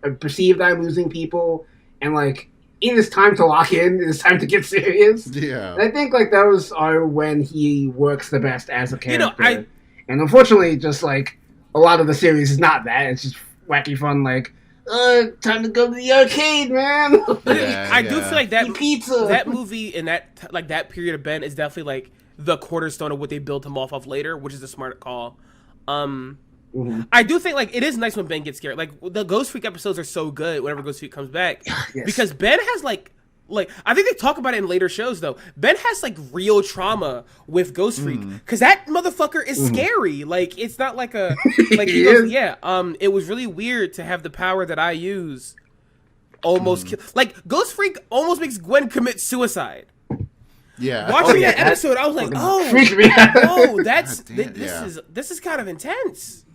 I perceive that I'm losing people. And, like, it is time to lock in. It is time to get serious. Yeah. And I think, like, those are when he works the best as a character. You know, and unfortunately, just, like, a lot of the series is not that. It's just wacky fun, like, time to go to the arcade, man. I do feel like that pizza. That movie and that period of Ben is definitely, like, the cornerstone of what they built him off of later, which is a smart call. I do think like it is nice when Ben gets scared. Like the Ghost Freak episodes are so good whenever Ghost Freak comes back because Ben has like I think they talk about it in later shows though. Ben has like real trauma with Ghost Freak because that motherfucker is scary. Like it's not like a like he goes, it was really weird to have the power that I use almost like Ghost Freak almost makes Gwen commit suicide. Yeah. Watching that episode, I was like, "Oh, this is kind of intense."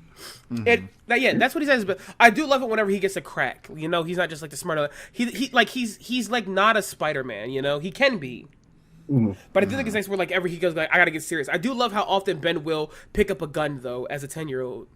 That's what he says. But I do love it whenever he gets a crack. You know, he's not just like the smart. He's like not a Spider-Man. You know, he can be. But I do think it's nice where like ever he goes like, I gotta get serious. I do love how often Ben will pick up a gun though as a 10-year-old.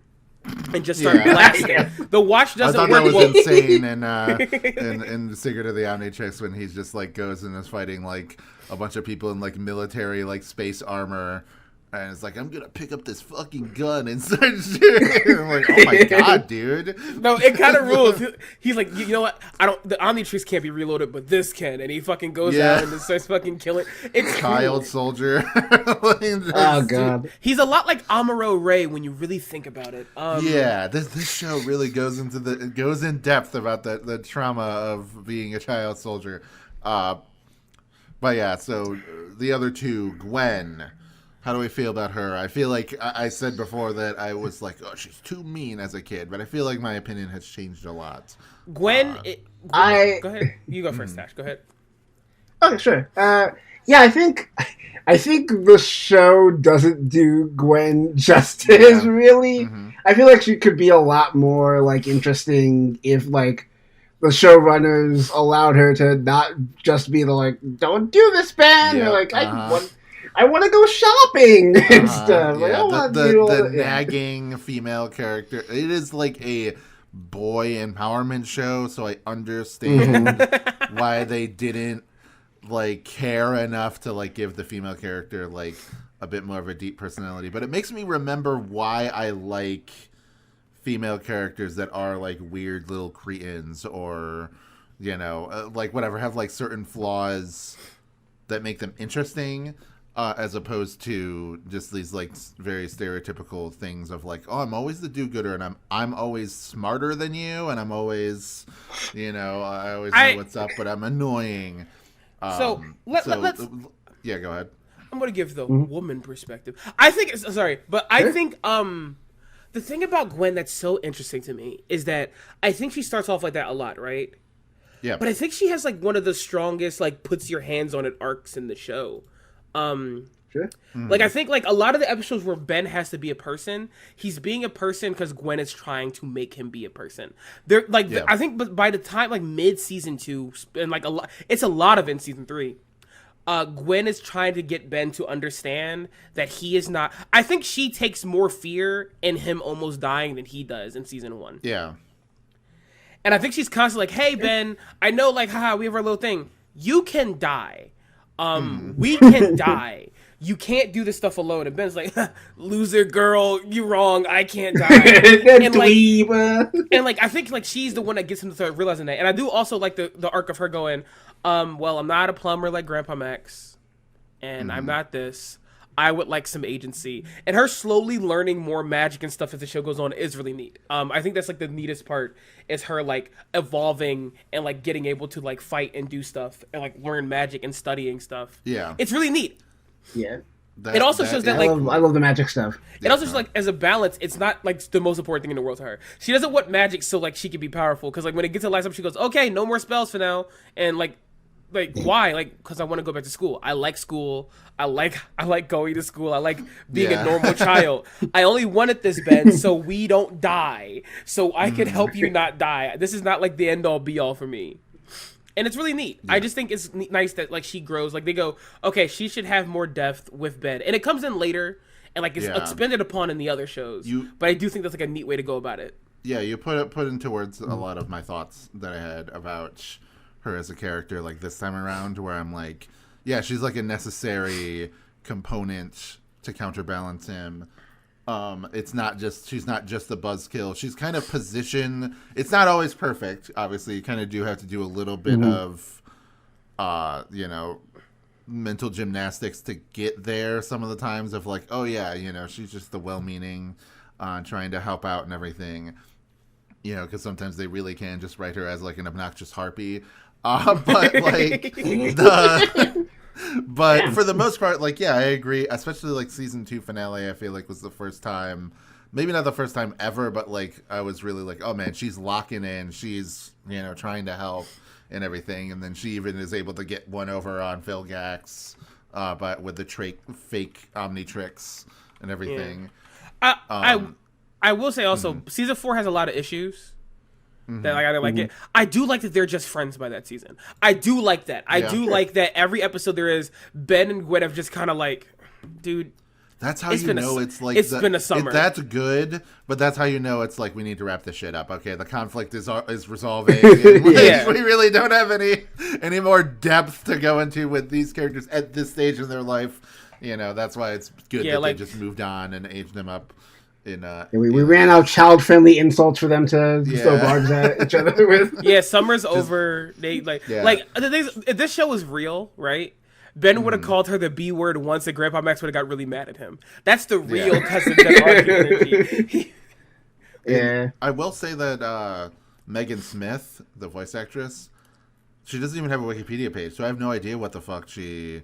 And just start blasting. The watch doesn't work. I thought that was insane in The Secret of the Omnitrix when he's just like goes and is fighting like a bunch of people in like military like space armor, and it's like I'm gonna pick up this fucking gun and start shooting. I'm like, oh my god, dude. No, it kind of rules. He's like, you know what? The Omnitrix can't be reloaded, but this can, and he fucking goes out and just starts fucking killing. It's child soldier. Oh god, he's a lot like Amuro Ray when you really think about it. This show really goes in depth about the trauma of being a child soldier. But yeah, so the other two, Gwen. How do we feel about her? I feel like I said before that I was like, oh, she's too mean as a kid, but I feel like my opinion has changed a lot. Gwen, go ahead. You go first, Tash. Go ahead. Okay, sure. I think the show doesn't do Gwen justice. Really, I feel like she could be a lot more like interesting if like the showrunners allowed her to not just be the like, don't do this, Ben. Or like, I want to go shopping and stuff. Like, I want to do all the nagging female character. It is like a boy empowerment show, so I understand why they didn't like care enough to like give the female character like a bit more of a deep personality. But it makes me remember why I like female characters that are like weird little cretins, or like whatever, have like certain flaws that make them interesting, as opposed to just these like very stereotypical things of like, oh, I'm always the do-gooder, and I'm always smarter than you, and I'm always, I always know what's up, but I'm annoying. So let's yeah, go ahead. I'm gonna give the woman perspective. I think I think the thing about Gwen that's so interesting to me is that I think she starts off like that a lot, right? Yeah. But I think she has like one of the strongest like puts your hands on it arcs in the show. Sure. Like I think like a lot of the episodes where Ben has to be a person, he's being a person because Gwen is trying to make him be a person. They're like I think, but by the time like mid season 2 and like it's a lot of in season 3. Gwen is trying to get Ben to understand that he is not. I think she takes more fear in him almost dying than he does in season 1. Yeah. And I think she's constantly like, "Hey Ben, I know like haha, we have our little thing. You can die. We can die. You can't do this stuff alone." And Ben's like, "Loser girl, you wrong. I can't die." and like I think like she's the one that gets him to start realizing that. And I do also like the arc of her going, well, I'm not a plumber like Grandpa Max, and I'm not this. I would like some agency. And her slowly learning more magic and stuff as the show goes on is really neat. I think that's like the neatest part is her like evolving and like getting able to like fight and do stuff and like learn magic and studying stuff. Yeah. It's really neat. Yeah. It also shows that like I love the magic stuff. It also shows like as a balance, it's not like the most important thing in the world to her. She doesn't want magic so like she can be powerful, because like when it gets to last up, she goes, "Okay, no more spells for now." And like why? Like, because I want to go back to school. I like school. I like going to school. I like being a normal child. I only wanted this, Ben, so we don't die. So I can help you not die. This is not like the end all be all for me. And it's really neat. Yeah. I just think it's nice that like she grows. Like they go, okay, she should have more depth with Ben, and it comes in later, and like it's expended upon in the other shows. But I do think that's like a neat way to go about it. Yeah, you put into words a lot of my thoughts that I had about her as a character, like this time around, where I'm like, yeah, she's like a necessary component to counterbalance him. She's not just the buzzkill. She's kind of positioned. It's not always perfect. Obviously, you kind of do have to do a little bit of, mental gymnastics to get there. Some of the times of like, oh yeah, she's just the well-meaning, trying to help out and everything. Because sometimes they really can just write her as like an obnoxious harpy. But like for the most part, like, yeah, I agree. Especially like season 2 finale, I feel like was the first time, maybe not the first time ever, but like I was really like, oh man, she's locking in. She's trying to help and everything, and then she even is able to get one over on Phil Gax, but with the fake Omnitrix and everything. Yeah. I will say also, season 4 has a lot of issues. That I like it. I do like that they're just friends by that season. I do like that. I do like that every episode there is Ben and Gwen have just kind of like, dude. That's how you know it's like it's been a summer. That's good, but that's how you know it's like we need to wrap this shit up. Okay, the conflict is resolving. We really don't have any more depth to go into with these characters at this stage in their life. That's why it's good that they just moved on and aged them up. We ran out child-friendly insults for them to throw barbs at each other with. Yeah, summer's over. They like the things. If this show was real, right? Ben would have called her the B word once, and Grandpa Max would have got really mad at him. That's the real cousin Ben energy. Yeah, I will say that Megan Smith, the voice actress, she doesn't even have a Wikipedia page, so I have no idea what the fuck she's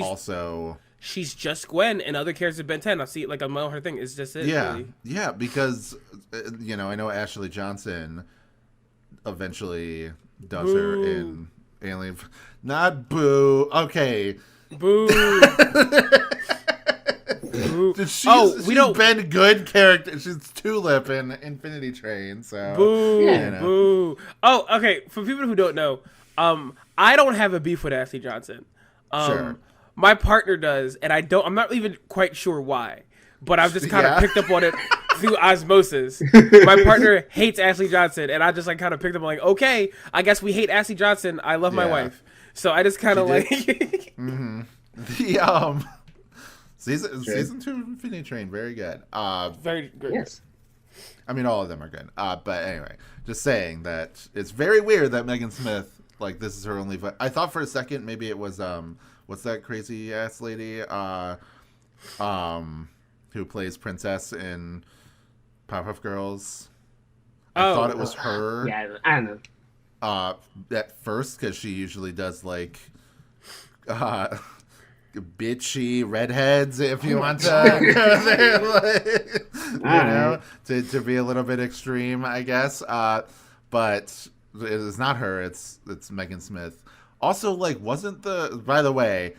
also. She's just Gwen, and other characters of Ben 10. I see it like on her thing. It's just it. Yeah, really. Yeah, because I know Ashley Johnson eventually does her in Alien. Not Boo. Okay. Boo. Boo. She's been good character. She's Tulip in Infinity Train. So Boo. Boo. Oh, okay. For people who don't know, I don't have a beef with Ashley Johnson. Sure. My partner does, and I'm not even quite sure why. but I've just kind of Yeah. picked up on it through osmosis. My partner hates Ashley Johnson, and I just like kind of picked up on like, okay, I guess we hate Ashley Johnson. I love my Yeah. wife, so I just kind of She like. The season 2 of Infinity Train, very good. Very good. Yes. I mean, all of them are good. But anyway, just saying that it's very weird that Megan Smith, like, this is her only. I thought for a second maybe it was what's that crazy ass lady, who plays Princess in Powerpuff Girls. I thought it was her. Yeah, I don't know. At first, because she usually does like bitchy redheads, if you want to go there, like, you know, to be a little bit extreme, I guess. But it is not her. It's Megan Smith. Also, like, wasn't by the way,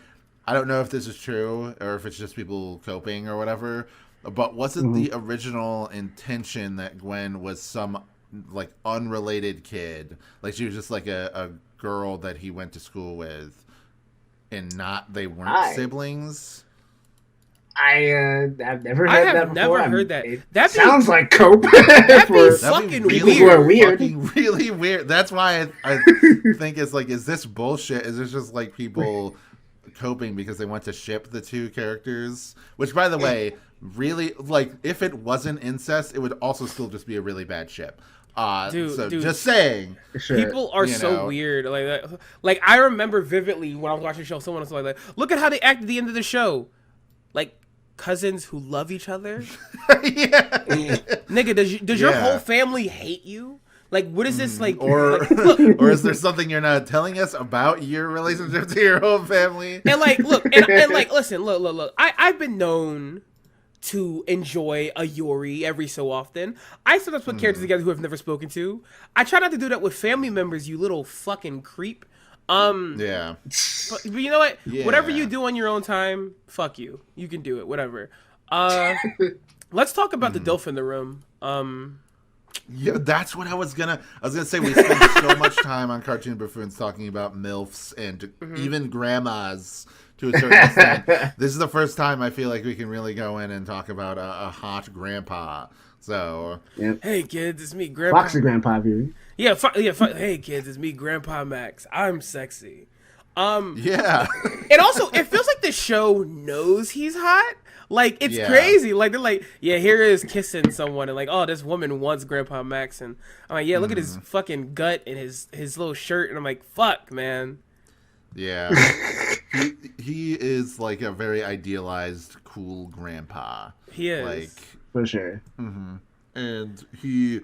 I don't know if this is true or if it's just people coping or whatever, but wasn't the original intention that Gwen was some like unrelated kid? Like, she was just like a girl that he went to school with, and they weren't siblings. I've never heard I that have before. never heard that. It That sounds like cope. That'd be for fucking people who weird. are weird. Fucking really weird. That's why I think it's like, is this bullshit? Is this just like people coping because they want to ship the two characters? Which, by the way, really, like, if it wasn't incest, it would also still just be a really bad ship. Dude, just saying. Sure. People are so weird. Like I remember vividly when I was watching the show, someone was like, "Look at how they act at the end of the show, like cousins who love each other." Yeah. Nigga, does your whole family hate you? Like, what is this like? Or like, look, or is there something you're not telling us about your relationship to your whole family? and like, look, and like, listen, look. I've been known to enjoy a Yuri every so often. I sometimes put characters together who I've never spoken to. I try not to do that with family members, you little fucking creep. Yeah. But you know what? Yeah. Whatever you do on your own time, fuck you. You can do it, whatever. Let's talk about the DILF in the room. Yeah, that's what I was gonna say. We spend so much time on Cartoon Buffoons talking about MILFs and even grandmas to a certain extent. This is the first time I feel like we can really go in and talk about a hot grandpa. So, hey kids, it's me, Grandpa. Foxy Grandpa Beauty. Yeah, hey kids, it's me, Grandpa Max. I'm sexy. yeah. And also, it feels like the show knows he's hot. Like, it's crazy. Like, they're like, yeah, here is kissing someone. And like, oh, this woman wants Grandpa Max. And I'm like, yeah, look at his fucking gut and his little shirt. And I'm like, fuck, man. Yeah. he is like a very idealized, cool grandpa. He is. Like, For sure. and he,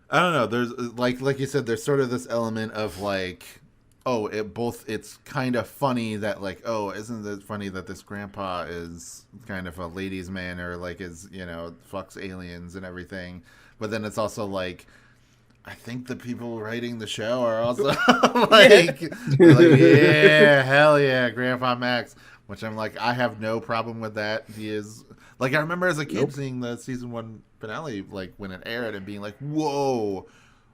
I don't know, there's like you said, there's sort of this element of like, it's kind of funny that like, oh, isn't it funny that this grandpa is kind of a ladies' man, or like is, fucks aliens and everything. But then it's also like, I think the people writing the show are also like, yeah, hell yeah, Grandpa Max. Which I'm like, I have no problem with that. He is, like, I remember as a kid seeing the season 1 finale, like, when it aired, and being like, whoa,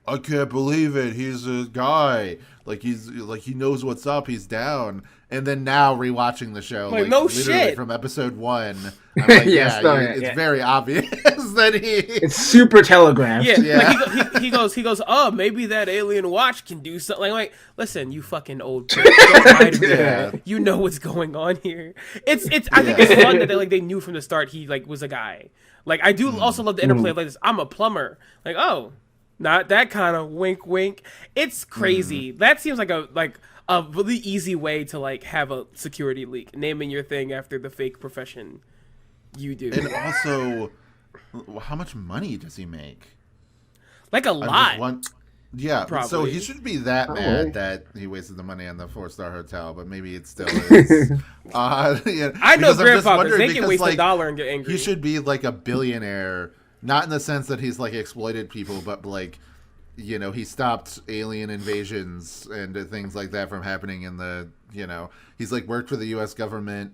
I can't believe it. He's a guy. Like, he knows what's up. He's down. And then now rewatching the show, like no literally shit. from episode 1, I'm like, it's very obvious that It's super telegraphed. Yeah. Like he goes, oh, maybe that alien watch can do something. Like, listen, you fucking old bitch. Don't lie to me. Yeah. You know what's going on here. It's. I think it's fun that they knew from the start he like was a guy. Like, I do also love the interplay of like this. I'm a plumber. Like, oh, not that kind of wink, wink. It's crazy. That seems like a really easy way to like have a security leak, naming your thing after the fake profession you do. And also, how much money does he make? Like a lot. Probably. So he shouldn't be that mad that he wasted the money on the 4-star hotel, but maybe it still is. I know grandfathers, they can waste $1 and get angry. He should be like a billionaire, not in the sense that he's like exploited people, but like, he stopped alien invasions and things like that from happening in the, he's like worked for the U.S. government,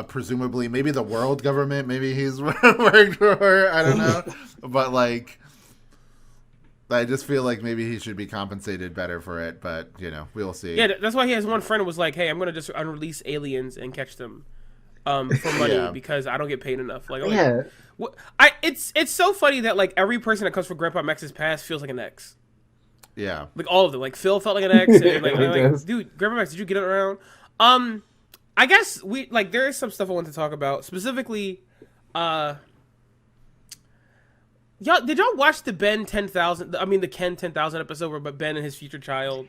presumably maybe the world government, maybe he's worked for, I don't know. But like, I just feel like maybe he should be compensated better for it, but we'll see. Yeah, that's why he has one friend who was like, hey, I'm going to just unrelease aliens and catch them. for money Yeah. because I don't get paid enough. Like, Yeah. it's so funny that like every person that comes from Grandpa Max's past feels like an ex. Yeah. Like all of them. Like Phil felt like an ex. And, like, He does. dude, Grandpa Max, did you get it around? I guess there is some stuff I want to talk about specifically. Did y'all watch the Ben 10,000? I mean, the Ken 10,000 episode where Ben and his future child.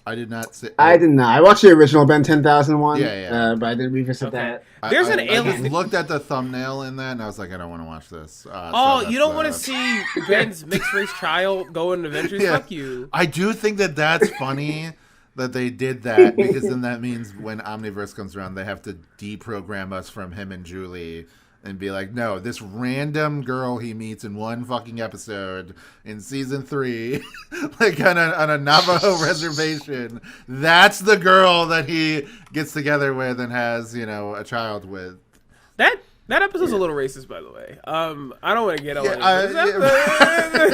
I did not see. I did not. I watched the original Ben 10,000 one. Yeah. But I didn't revisit that. There's an I alien. just looked at the thumbnail in that, and I was like, I don't want to watch this. Oh, you don't want to see Ben's mixed race child go on adventures? Yeah. Fuck you. I do think that that's funny that they did that, because then that means when Omniverse comes around, they have to deprogram us from him and Julie and be like, no, this random girl he meets in one fucking episode in season 3, like on a Navajo reservation, that's the girl that he gets together with and has, a child with. That episode's a little racist, by the way. I don't want to get on it.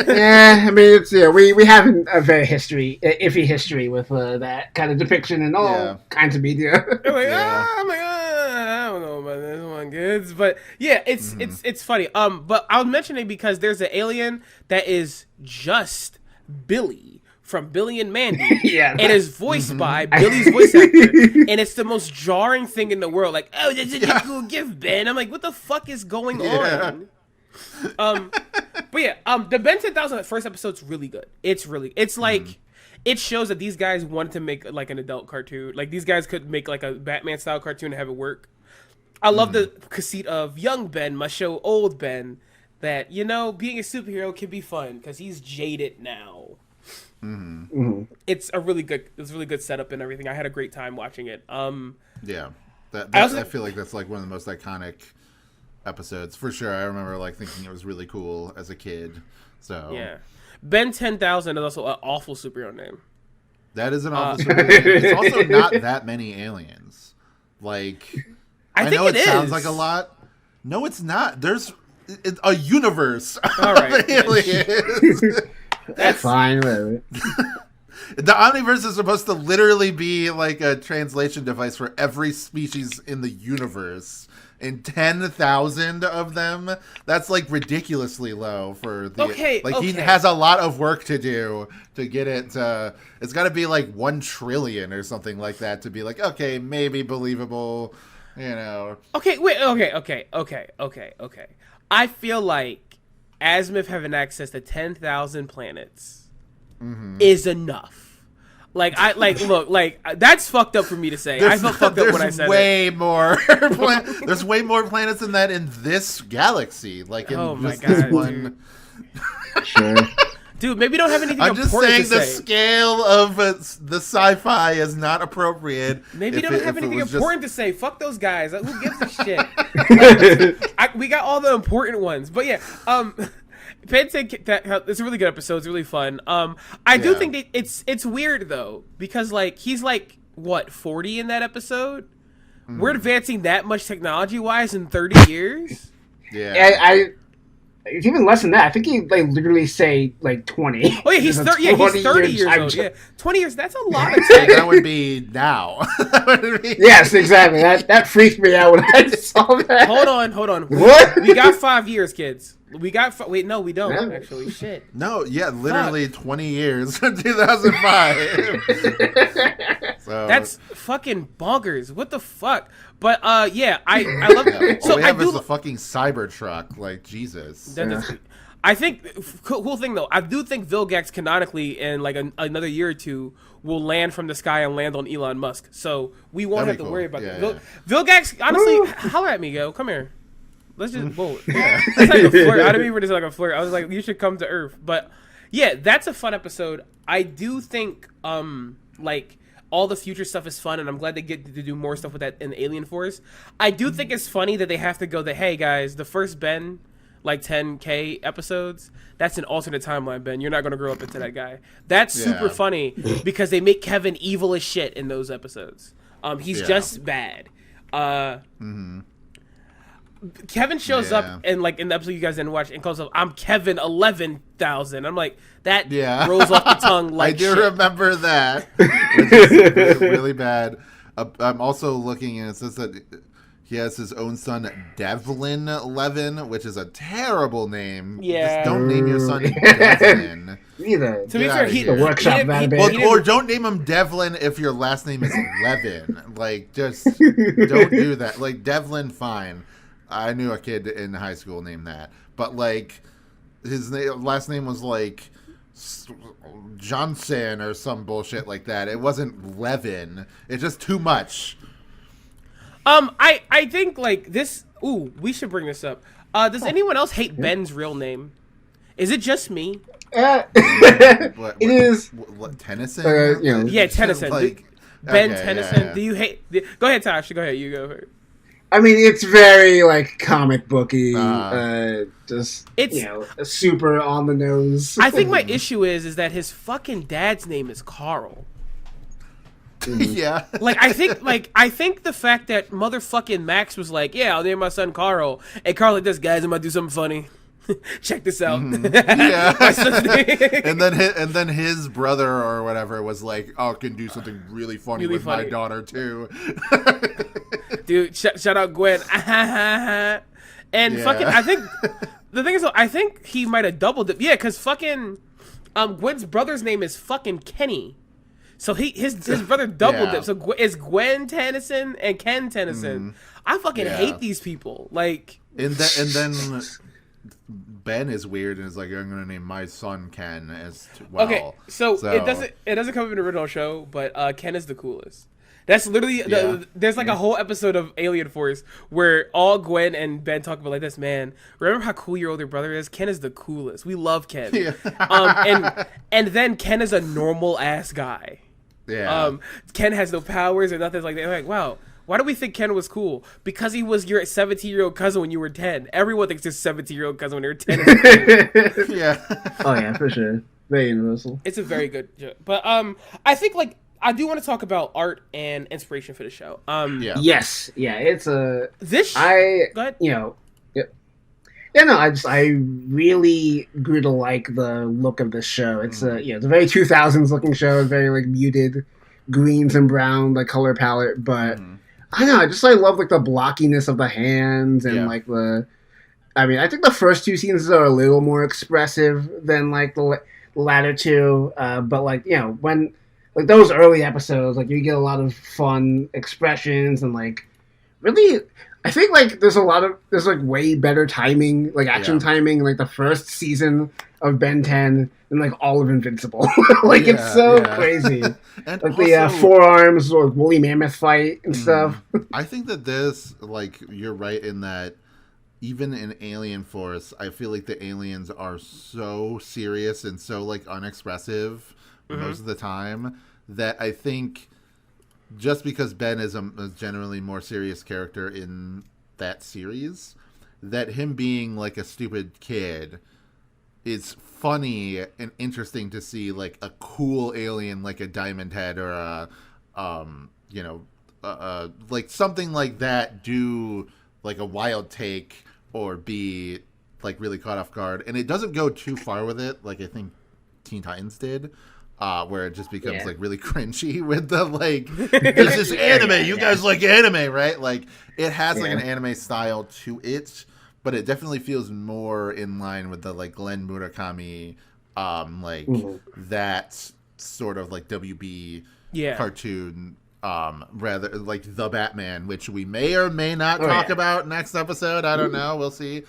Yeah, I mean, it's we have a very iffy history with that kind of depiction in all kinds of media. I'm like, I don't know about this one, kids, but yeah, it's funny. But I was mentioning because there's an alien that is just Billy from Billy and Mandy, and is voiced by Billy's voice actor, and it's the most jarring thing in the world. Like, oh, that's a cool gift, Ben. I'm like, what the fuck is going on? But yeah, the Ben 10,000 first episode's really good. It's like, it shows that these guys wanted to make like an adult cartoon. Like these guys could make like a Batman style cartoon and have it work. I love the conceit of young Ben must show old Ben that, being a superhero can be fun because he's jaded now. It's a really good setup and everything. I had a great time watching it. Yeah, I feel like that's like one of the most iconic episodes for sure. I remember like thinking it was really cool as a kid. So yeah, Ben 10,000 is also an awful superhero name. That is an awful superhero name. It's also not that many aliens. Like I know it sounds like a lot. No, it's not. There's a universe All right. of aliens. That's fine. Whatever. The Omniverse is supposed to literally be like a translation device for every species in the universe. And 10,000 of them, that's like ridiculously low for the... He has a lot of work to do to get it to... It's got to be like 1 trillion or something like that to be like, okay, maybe believable, Okay, wait, okay. I feel like Azimuth having access to 10,000 planets is enough. Look, that's fucked up for me to say. I felt fucked up when I said it. There's way more planets than that in this galaxy. Like in my this God, one. Sure. Dude, maybe don't have anything I'm just important saying to the say. scale of the sci-fi is not appropriate. Maybe don't have anything important to say. Fuck those guys. Like, who gives a shit? We got all the important ones. But yeah, it's a really good episode. It's really fun. I do think that it's weird though because like he's like what 40 in that episode. We're advancing that much technology wise in 30 years. Yeah, it's even less than that. I think he literally say 20. Oh yeah, he's 30 years old. Yeah, 20 years. That's a lot of So time. that would be now. Yes, exactly. That freaked me out when I saw that. Hold on. What? We got 5 years, kids. We got wait, no, we don't actually. Shit. No, yeah, literally 20 years from 2005. So That's fucking bonkers. What the fuck? But yeah, I love. all So we I have is do. the fucking Cybertruck. Like Jesus. I think cool thing though. I do think Vilgax canonically in like another year or two will land from the sky and land on Elon Musk. So we won't have to worry about that. Vilgax, honestly, holler at me, yo. Come here. Let's just whoa. That's like a flirt. I didn't mean for this like a flirt. I was like, you should come to Earth. But yeah, that's a fun episode. I do think like all the future stuff is fun, and I'm glad they get to do more stuff with that in the Alien Force. I do think it's funny that they have to go that, hey guys, the first Ben, like 10K episodes, that's an alternate timeline, Ben. You're not going to grow up into that guy. That's super funny because they make Kevin evil as shit in those episodes. He's just bad. Kevin shows up and like in the episode you guys didn't watch and calls up, I'm Kevin 11,000. I'm like, that rolls off the tongue like I do shit. remember that, which is really bad. I'm also looking and it says that He has his own son, Devlin Levin, which is a terrible name. Yeah. Just don't name your son Devlin. Either. To be fair, the workshop that big. Or don't name him Devlin if your last name is Levin. Like, just don't do that. Like, Devlin, fine. I knew a kid in high school named that. But, like, his last name was, like, Johnson or some bullshit like that. It wasn't Levin. It's just too much. I think like this. Ooh, we should bring this up. Does anyone else hate Ben's real name? Is it just me? It is. Tennyson? Yeah, Tennyson. Like, Ben okay, Tennyson. yeah. Do you hate? Go ahead, Tosh. Go ahead. You go first. I mean, it's very like comic booky. It's super on the nose. I think my issue is that his fucking dad's name is Carl. Yeah. I think the fact that motherfucking Max was like, yeah, I'll name my son Carl, and Carl like this, guys, I'm gonna do something funny. Check this out. Yeah. My son's name. and then his brother or whatever was like, oh, I can do something really funny with my daughter too. Dude, shout out Gwen. And fucking, I think the thing is, I think he might have doubled it. Yeah, because fucking Gwen's brother's name is fucking Kenny. So his brother doubled it. So it's Gwen Tennyson and Ken Tennyson. I fucking hate these people. Like, and then Ben is weird and is like, I'm gonna name my son Ken as well. Okay, so it doesn't come up in the original show, but Ken is the coolest. That's literally there's like a whole episode of Alien Force where all Gwen and Ben talk about like this. Man, remember how cool your older brother is? Ken is the coolest. We love Ken. Yeah. And then Ken is a normal ass guy. Yeah. Ken has no powers or nothing like that. Like, wow, why do we think Ken was cool? Because he was your 17-year-old cousin when you were 10. Everyone thinks his 17-year-old cousin when they were 10. Yeah. Oh yeah, for sure. Very universal. It's a very good joke. But I think like I do want to talk about art and inspiration for the show. Yeah. Yes. Yeah. It's a. Go ahead. Yeah, no, I really grew to like the look of this show. It's it's a very 2000s looking show, very like muted greens and brown like color palette, but I don't know, I love like the blockiness of the hands and like I think the first two seasons are a little more expressive than like the latter two, but like when like those early episodes, like you get a lot of fun expressions and like really. I think like there's like way better timing, like action timing, in, like the first season of Ben 10 than like all of Invincible. It's so crazy. And like also, the forearms or woolly mammoth fight and stuff. I think that this, like, you're right in that even in Alien Force, I feel like the aliens are so serious and so like unexpressive most of the time that I think. Just because Ben is a generally more serious character in that series, that him being like a stupid kid is funny and interesting to see like a cool alien like a Diamond Head or like something like that do like a wild take or be like really caught off guard. And it doesn't go too far with it like I think Teen Titans did. Where it just becomes like really cringy with the like this is anime. You guys like anime, right? Like it has like an anime style to it, but it definitely feels more in line with the like Glenn Murakami, that sort of like WB cartoon, rather like the Batman, which we may or may not talk about next episode. I don't know. We'll see.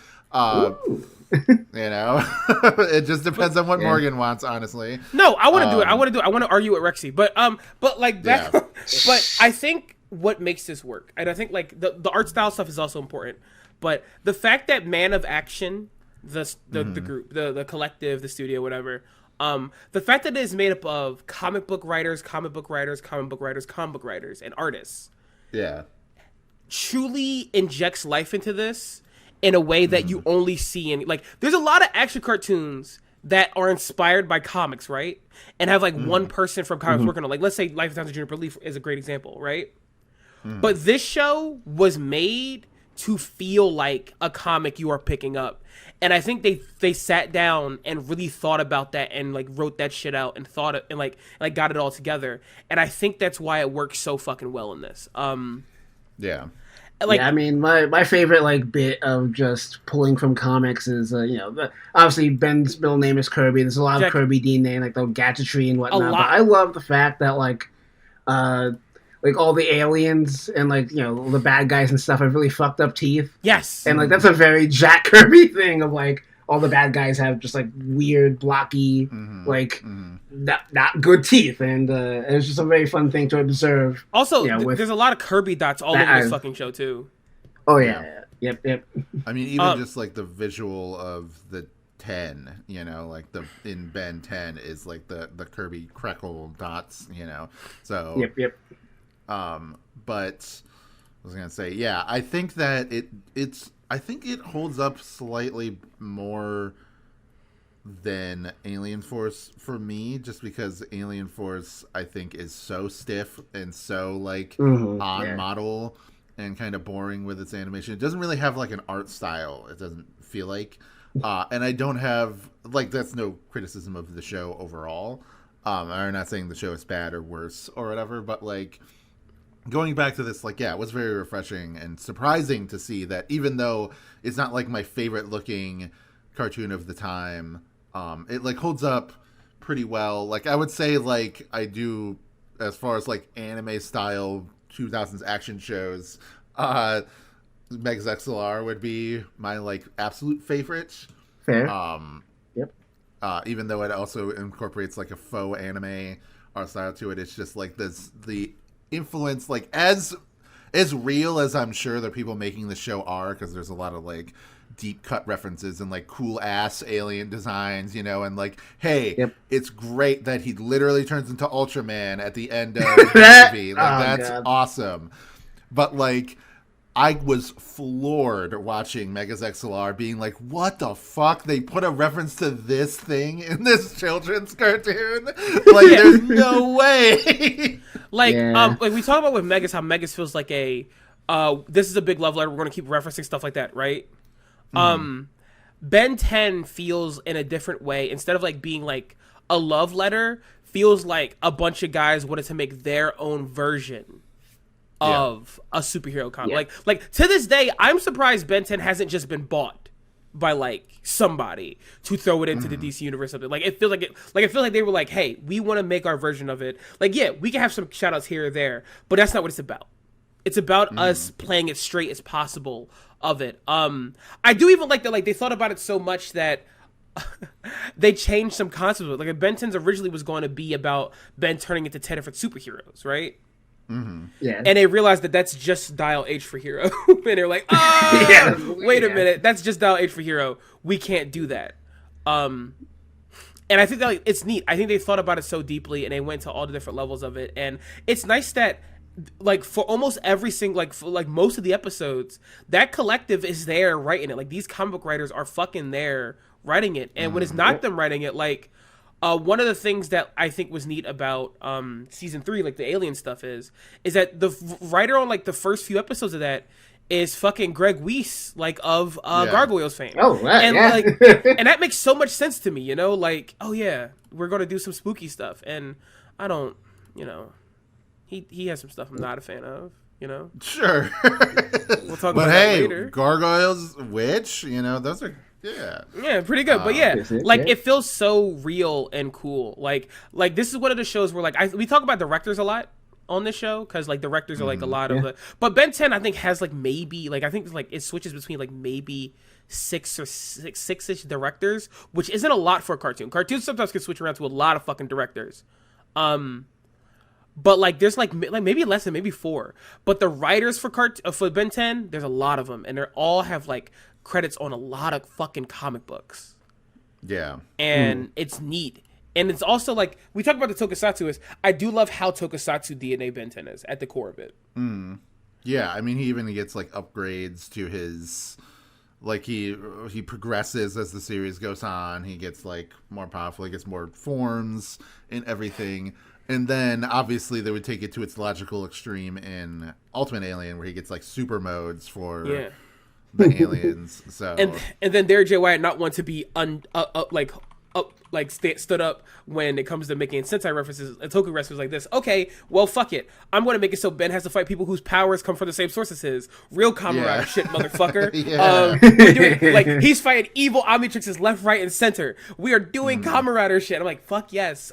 It just depends on what Morgan wants, honestly. No, I want to do it. I want to argue with Rexy, but like back, but I think what makes this work, and I think like the art style stuff is also important, but the fact that Man of Action, the group, the collective, the studio, whatever, the fact that it is made up of comic book writers, and artists, truly injects life into this. In a way that you only see in like, there's a lot of action cartoons that are inspired by comics, right? And have like one person from comics working on, like, let's say Life and Times of Juniper Leaf is a great example, right? But this show was made to feel like a comic you are picking up, and I think they sat down and really thought about that and like wrote that shit out and thought it and like got it all together, and I think that's why it works so fucking well in this. Like, yeah, I mean, my favorite like bit of just pulling from comics is obviously Ben's middle name is Kirby. There's a lot of Jack, Kirby DNA, like the gadgetry and a whatnot. But lot. I love the fact that uh like all the aliens and the bad guys and stuff have really fucked up teeth, Yes. and like that's a very Jack Kirby thing of like all the bad guys have just like weird blocky not good teeth, and it's just a very fun thing to observe. Also, there's a lot of Kirby dots all over this fucking show too. Oh yeah. Yep. I mean, even just like the visual of the 10, like in Ben 10 is like the Kirby Crackle dots, So Yep. But I was gonna say, yeah, I think that I think it holds up slightly more than Alien Force for me, just because Alien Force I think is so stiff and so like on model and kind of boring with its animation. It doesn't really have like an art style. It doesn't feel like, and I don't have like, that's no criticism of the show overall. I'm not saying the show is bad or worse or whatever, but like going back to this, like, yeah, it was very refreshing and surprising to see that even though it's not like my favorite looking cartoon of the time, it like holds up pretty well. Like I would say, like I do as far as like anime style 2000s action shows, Megs XLR would be my like absolute favorite. Fair. Yep. Even though it also incorporates like a faux anime art style to it, it's just like the influence, like as real as I'm sure the people making the show are, because there's a lot of like deep cut references and like cool ass alien designs, and like, hey, it's great that he literally turns into Ultraman at the end of the movie. Like that's awesome. But like, I was floored watching Megas XLR being like, what the fuck? They put a reference to this thing in this children's cartoon? Like, there's no way. Like we talk about with Megas, how Megas feels like this is a big love letter. We're going to keep referencing stuff like that, right? Ben 10 feels in a different way. Instead of like being like a love letter, feels like a bunch of guys wanted to make their own version of a superhero comic. Like to this day, I'm surprised Ben 10 hasn't just been bought by like somebody to throw it into the DC universe. Something like it feels like they were like, hey, we want to make our version of it. Like, yeah, we can have some shout outs here or there, but that's not what it's about. It's about us playing it straight as possible of it. I do even like that, like they thought about it so much that they changed some concepts. Like Ben 10's originally was going to be about Ben turning into 10 different superheroes, right? Yeah, and they realized that that's just Dial H for Hero, and they're like, wait a minute, that's just Dial H for Hero. We can't do that. And I think that like, it's neat. I think they thought about it so deeply, and they went to all the different levels of it. And it's nice that, like, for almost every single, like, for like most of the episodes, that collective is there writing it. Like, these comic book writers are fucking there writing it. And when it's not them writing it, like, one of the things that I think was neat about season 3, like the alien stuff, is that the writer on like the first few episodes of that is fucking Greg Weiss, like of Gargoyles fame. Oh, right, and like, and that makes so much sense to me, like, oh yeah, we're gonna do some spooky stuff, and I don't, he has some stuff I'm not a fan of, Sure. We'll talk about that later. Gargoyles, Witch, those are. Yeah, pretty good. But yeah, it feels so real and cool. Like this is one of the shows where like we talk about directors a lot on this show, because like directors are like a lot of the. But Ben 10 I think has like maybe like I think like it switches between like maybe six-ish directors, which isn't a lot for a cartoon. Cartoons sometimes can switch around to a lot of fucking directors. But like there's like maybe less than maybe 4. But the writers for Ben 10, there's a lot of them, and they all have like credits on a lot of fucking comic books. Yeah. And it's neat. And it's also like, we talk about the Tokusatsu is, I do love how Tokusatsu DNA Ben 10 is at the core of it. Yeah, I mean, he even gets like upgrades to his, like he progresses as the series goes on. He gets like more powerful, he gets more forms and everything. And then obviously they would take it to its logical extreme in Ultimate Alien, where he gets like super modes for the aliens. So and then there's Jay Wyatt not want to be stood up when it comes to making Sentai references and Toku references like this. Okay, well, fuck it. I'm going to make it so Ben has to fight people whose powers come from the same source as his. Real Kamen Rider shit, motherfucker. We're doing, like, he's fighting evil Omnitrixes left, right, and center. We are doing Kamen Rider shit. I'm like, fuck yes.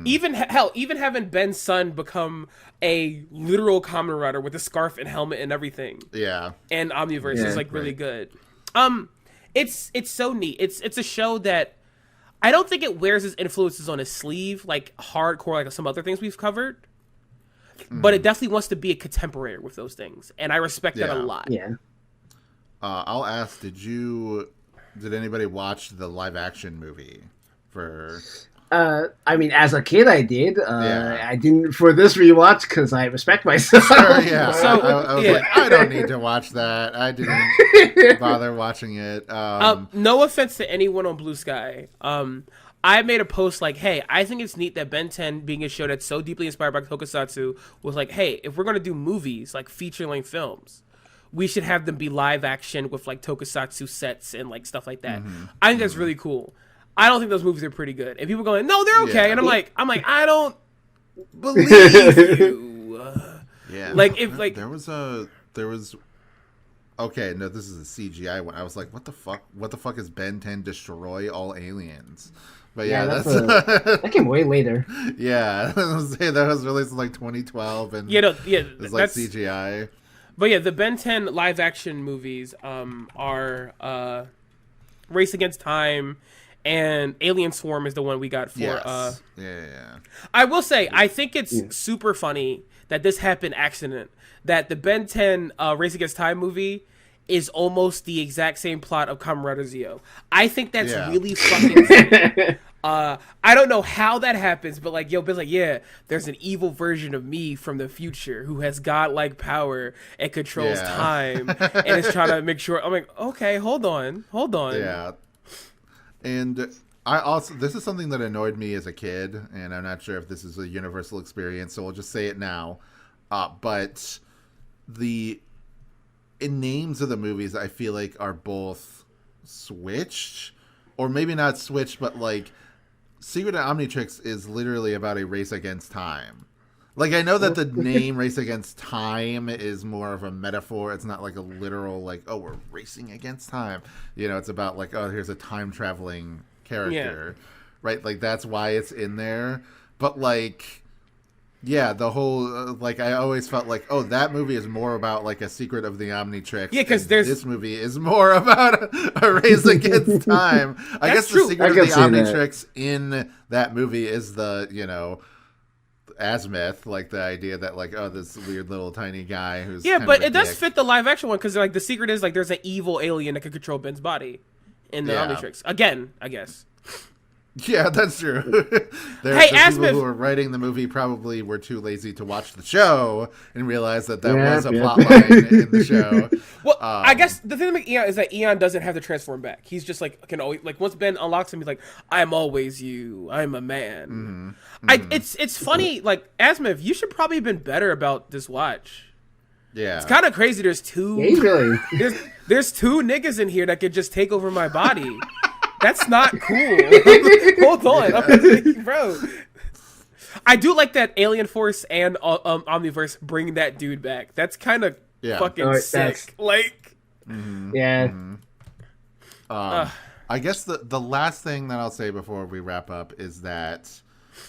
Even having Ben's son become a literal Kamen Rider with a scarf and helmet and everything. Yeah. And Omniverse is like really good. It's so neat. It's a show that I don't think it wears its influences on its sleeve like hardcore like some other things we've covered. But it definitely wants to be a contemporary with those things, and I respect that a lot. Yeah. I'll ask, did anybody watch the live action movie for I mean, as a kid, I did. I didn't for this rewatch because I respect myself. Sure, yeah. So, I was like, I don't need to watch that. I didn't bother watching it. No offense to anyone on Blue Sky. I made a post like, hey, I think it's neat that Ben 10 being a show that's so deeply inspired by Tokusatsu was like, hey, if we're going to do movies, like feature-length films, we should have them be live action with like Tokusatsu sets and like stuff like that. I think that's really cool. I don't think those movies are pretty good. And people going, no, they're okay. Yeah. And I'm like, I don't believe you. Yeah. Like if like there was okay, no, this is a CGI one. I was like, what the fuck? What the fuck is Ben 10 destroy all aliens? But yeah, that came way later. Yeah, that was released in like 2012, and it was like CGI. But yeah, the Ben 10 live action movies are Race Against Time, and Alien Swarm is the one we got for. Yes. I will say, I think it's super funny that this happened accident. That the Ben 10 Race Against Time movie is almost the exact same plot of Kamen Rider Zeo. I think that's really fucking funny. I don't know how that happens, but like, Ben's like, yeah, there's an evil version of me from the future who has godlike power and controls time and is trying to make sure. I'm like, okay, hold on. Yeah. And this is something that annoyed me as a kid, and I'm not sure if this is a universal experience, so we'll just say it now. But the names of the movies, I feel like, are both switched, or maybe not switched, but like Secret of Omnitrix is literally about a race against time. Like, I know that the name Race Against Time is more of a metaphor. It's not like a literal, like, oh, we're racing against time. You know, it's about like, oh, here's a time traveling character, right? Like, that's why it's in there. But like, yeah, the whole like, I always felt like, oh, that movie is more about like a Secret of the Omnitrix. Yeah, because this movie is more about a race against time. I guess the Secret of the Omnitrix in that movie is the, azimuth, like the idea that like, oh, this weird little tiny guy who's but it does fit the live action one because like the secret is like there's an evil alien that can control Ben's body in the Omnitrix again, I guess. Yeah, that's true. Hey, people who were writing the movie probably were too lazy to watch the show and realize that was a plot line in the show. Well, I guess the thing about Eon is that Eon doesn't have to transform back. He's just like can always like once Ben unlocks him, he's like, I'm always you. I'm a man. It's funny. Like Azimuth, you should probably have been better about this watch. Yeah, it's kind of crazy. There's two. There's two niggas in here that could just take over my body. That's not cool. Hold on. I'm bro. I do like that Alien Force and Omniverse bring that dude back. That's kind of fucking sick. Like, I guess the last thing that I'll say before we wrap up is that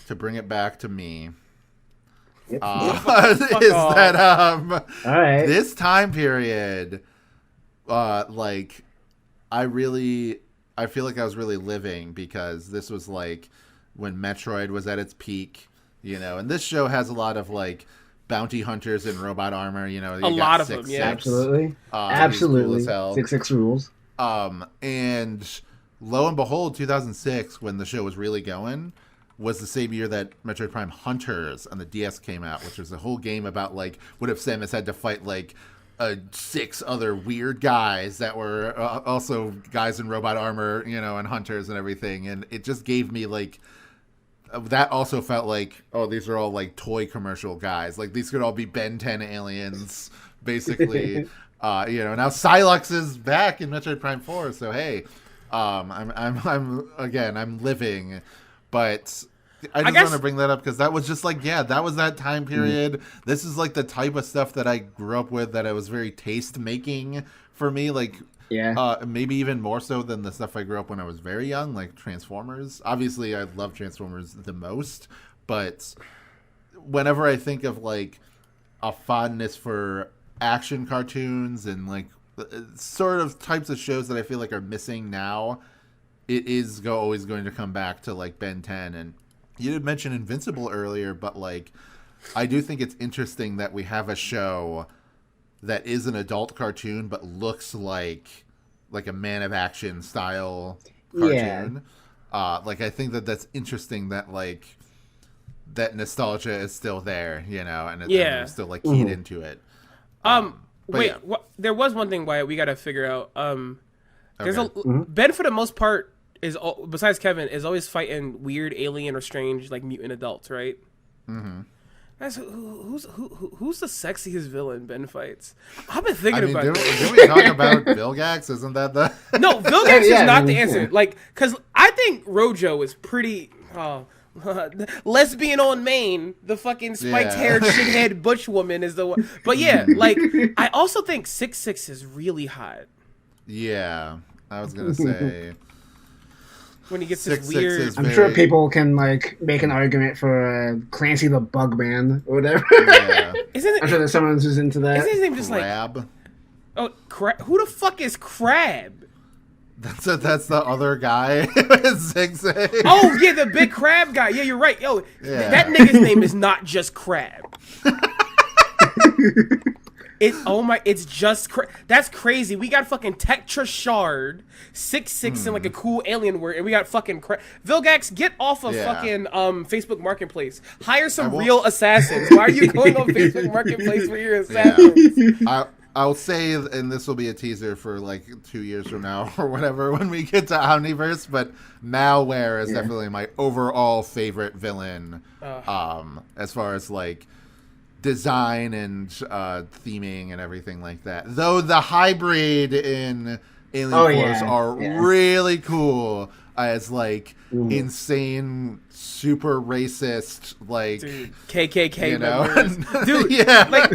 to bring it back to me, is that this time period, like, I feel like I was really living because this was like when Metroid was at its peak, and this show has a lot of like bounty hunters in robot armor, a lot of them, absolutely, 6-6 rules. And lo and behold, 2006, when the show was really going, was the same year that Metroid Prime Hunters on the DS came out, which was a whole game about like what if Samus had to fight like 6 other weird guys that were also guys in robot armor, and hunters and everything. And it just gave me like, that also felt like, oh, these are all like toy commercial guys. Like these could all be Ben 10 aliens, basically. Now Psylocke is back in Metroid Prime 4. So, hey, I'm living, but I just guess- want to bring that up because that was just like, yeah, that was that time period. This is like the type of stuff that I grew up with, that it was very taste making for me. Like, maybe even more so than the stuff I grew up when I was very young, like Transformers. Obviously, I love Transformers the most, but whenever I think of like a fondness for action cartoons and like sort of types of shows that I feel like are missing now, it is always going to come back to like Ben 10. And you did mention Invincible earlier, but like I do think it's interesting that we have a show that is an adult cartoon but looks like a Man of Action style cartoon. Like I think that's interesting that like that nostalgia is still there, you know, and they're still like keyed into it. Wait, there was one thing why we got to figure out. There's Ben, for the most part, besides Kevin, is always fighting weird alien or strange like mutant adults, right? Mm-hmm. That's who's the sexiest villain Ben fights? I've been thinking about. Did we talk about Vilgax? Isn't that the? No, Vilgax is not the answer. Like, because I think Rojo is pretty. Lesbian on Maine, the fucking spiked haired shithead butch woman is the one. But yeah, like I also think 6'6" is really hot. Yeah, I was gonna say when he gets this weird. I'm sure people can like make an argument for Clancy the Bugman or whatever. Yeah. I'm sure there's someone who's into that. Isn't his name just Crab? Like who the fuck is Crab? That's the other guy. Zigzag. Oh yeah, the big crab guy. Yeah, you're right. Yo, that nigga's name is not just Crab. It's just that's crazy. We got fucking Tetra Shard, 6'6" and like a cool alien word, and we got fucking Vilgax. Get off of fucking Facebook Marketplace. Hire some real assassins. Why are you going on Facebook Marketplace for your assassins? I'll say, and this will be a teaser for like 2 years from now or whatever when we get to Omniverse, but Malware is definitely my overall favorite villain as far as like design and theming and everything like that. Though the hybrid in Alien Force are really cool as like insane, super racist, like dude, KKK members. Dude, like,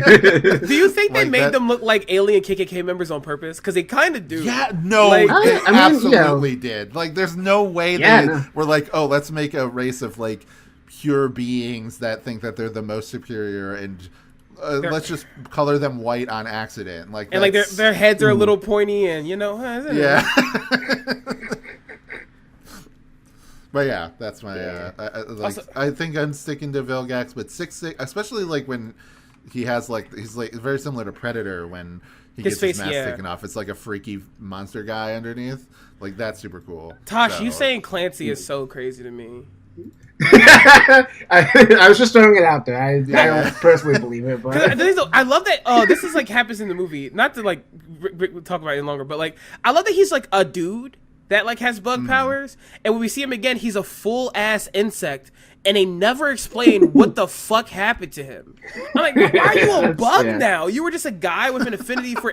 do you think they made them look like alien KKK members on purpose? Because they kind of do. Yeah, no, like, they absolutely did. Like, there's no way they were like, oh, let's make a race of like pure beings that think that they're the most superior and. Let's just color them white on accident, like, and like their heads are a little pointy, and you know, But yeah, that's my. I think I'm sticking to Vilgax, but 6'6", especially like when he's very similar to Predator when he gets his mask taken off. It's like a freaky monster guy underneath. Like that's super cool. Tosh, you saying Clancy is so crazy to me. I was just throwing it out there. I don't personally believe it, but I love that. This is like happens in the movie. Not to like talk about it any longer, but like I love that he's like a dude that like has bug powers, and when we see him again, he's a full ass insect, and they never explain what the fuck happened to him. I'm like, why are you a bug now? You were just a guy with an affinity for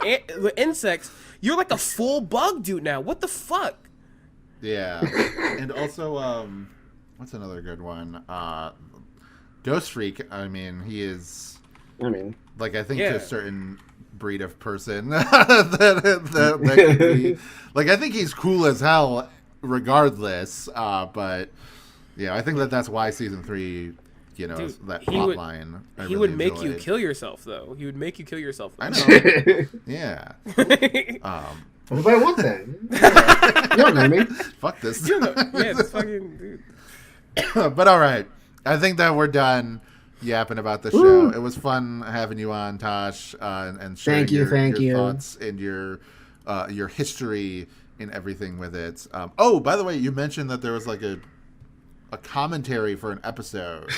insects. You're like a full bug dude now. What the fuck? Yeah, and also what's another good one? Ghost Freak. I mean, he is. Like I think to a certain breed of person that could be. Like I think he's cool as hell, regardless. But yeah, I think that's why season 3, you know, dude, that plot line. He would make you kill yourself, though. He would make you kill yourself. I know. Yeah. What if I want that? You don't know me. Fuck this. You know, yeah, it's fucking dude. But all right, I think that we're done yapping about the show. It was fun having you on, Tosh, and sharing your thoughts and your history and everything with it. Oh, by the way, you mentioned that there was like a commentary for an episode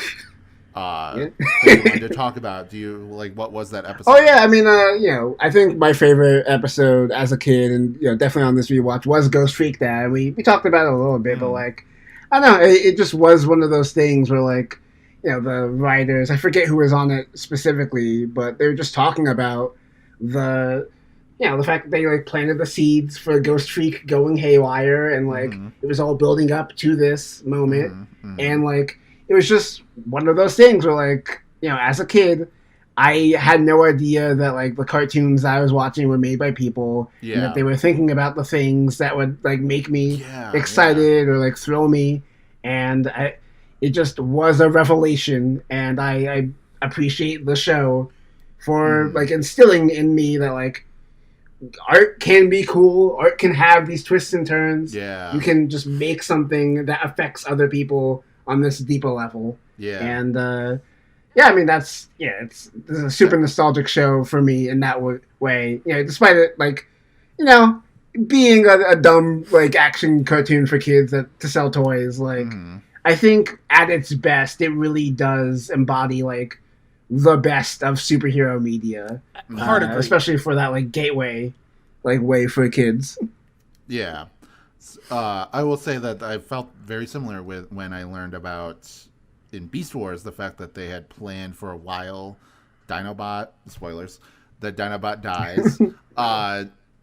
that you wanted to talk about. Do you like what was that episode? Oh yeah, I mean, you know, I think my favorite episode as a kid, and you know, definitely on this rewatch, was Ghost Freak. That we talked about it a little bit, but like, I don't know, it just was one of those things where like, you know, the writers, I forget who was on it specifically, but they were just talking about the the fact that they like planted the seeds for Ghost Freak going haywire, and like it was all building up to this moment, and like it was just one of those things where like as a kid, I had no idea that like the cartoons that I was watching were made by people, and that they were thinking about the things that would like make me excited or like thrill me, and it just was a revelation, and I appreciate the show for like instilling in me that like art can be cool, art can have these twists and turns. You can just make something that affects other people on this deeper level. And I mean this is a super nostalgic show for me in that way. Despite it like being a dumb like action cartoon for kids to sell toys, like I think at its best it really does embody like the best of superhero media, especially for that like gateway like way for kids. I will say that I felt very similar with when I learned about in Beast Wars the fact that they had planned for a while Dinobot, spoilers, that Dinobot dies.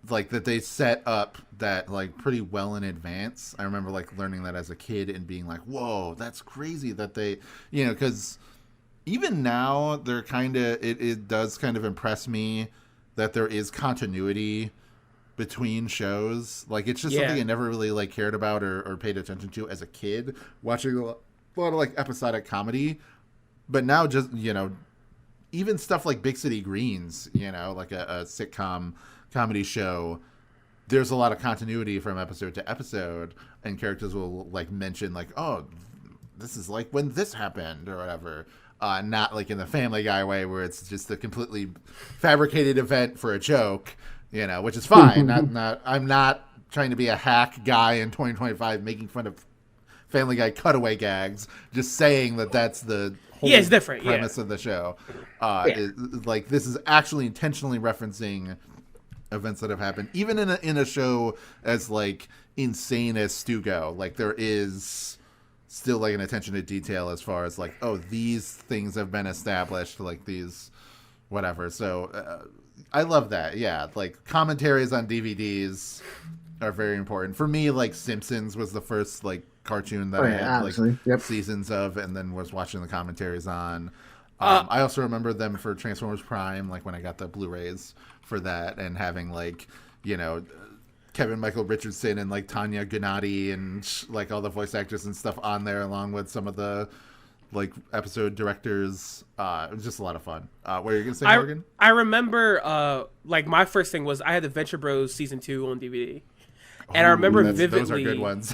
Like that they set up that like pretty well in advance. I remember like learning that as a kid and being like, whoa, that's crazy that they because even now they're kind of it does kind of impress me that there is continuity between shows. Like it's just something I never really like cared about or paid attention to as a kid, watching a lot of like episodic comedy. But now just even stuff like Big City Greens, like a sitcom comedy show, there's a lot of continuity from episode to episode, and characters will like mention like, oh, this is like when this happened or whatever. Not like in the Family Guy way where it's just a completely fabricated event for a joke, which is fine. I'm not trying to be a hack guy in 2025 making fun of Family Guy cutaway gags. Just saying that's the whole it's different premise of the show. Like this is actually intentionally referencing events that have happened, even in a show as like insane as Stugo. Like there is still like an attention to detail as far as like, oh, these things have been established, like these whatever. So I love that. Like commentaries on DVDs are very important for me. Like Simpsons was the first like cartoon that I had like seasons of, and then was watching the commentaries on. I also remember them for Transformers Prime, like when I got the Blu-rays for that, and having like Kevin Michael Richardson and like Tanya Gennady and like all the voice actors and stuff on there, along with some of the like episode directors. It was just a lot of fun. What are you gonna say, Morgan? I remember like my first thing was I had the Venture Bros season 2 on DVD. And I remember vividly, those are good ones.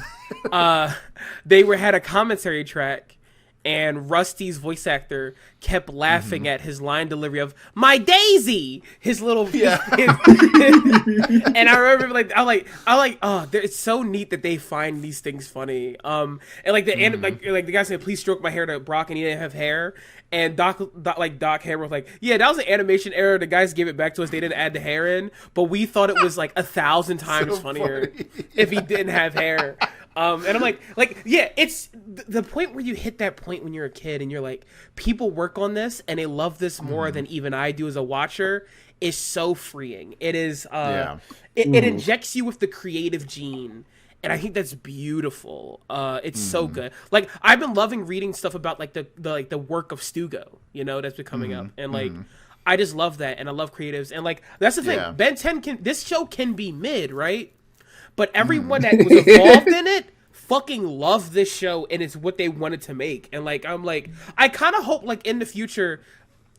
They had a commentary track, and Rusty's voice actor kept laughing at his line delivery of "My Daisy," his little, and I remember like it's so neat that they find these things funny. And like the guy said, "Please stroke my hair" to Brock, and he didn't have hair. And Doc Hair was like, yeah, that was an animation error. The guys gave it back to us. They didn't add the hair in, but we thought it was like 1,000 times funnier if he didn't have hair. And I'm like, yeah, it's the point where you hit that point when you're a kid and you're like, people work on this and they love this more than even I do as a watcher. Is so freeing. It is. It injects you with the creative gene. And I think that's beautiful. It's so good. Like I've been loving reading stuff about like the work of Stugo, that's been coming up, and like I just love that, and I love creatives, and like that's the thing. Ben 10 this show can be mid, right? But everyone that was involved in it fucking loved this show, and it's what they wanted to make. And like I kind of hope like in the future.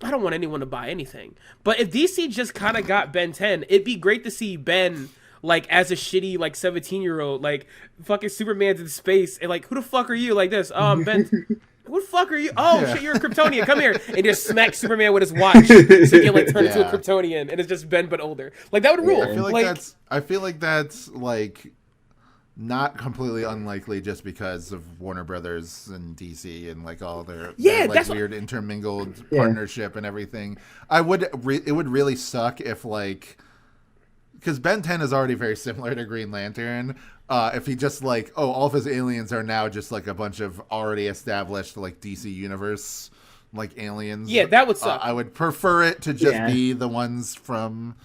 I don't want anyone to buy anything, but if DC just kind of got Ben 10, it'd be great to see Ben. Like as a shitty like 17-year-old, like fucking Superman's in space, and like who the fuck are you? Like this, Ben, who the fuck are you? Oh shit, you're a Kryptonian. Come here, and just smack Superman with his watch, so he can like turn into a Kryptonian, and it's just Ben but older. Like that would rule. I feel like that's like not completely unlikely just because of Warner Brothers and DC and like all their like weird intermingled partnership and everything. It would really suck if like. Because Ben 10 is already very similar to Green Lantern. If he just like, all of his aliens are now just like a bunch of already established like DC Universe like aliens. Yeah, that would suck. I would prefer it to just be the ones from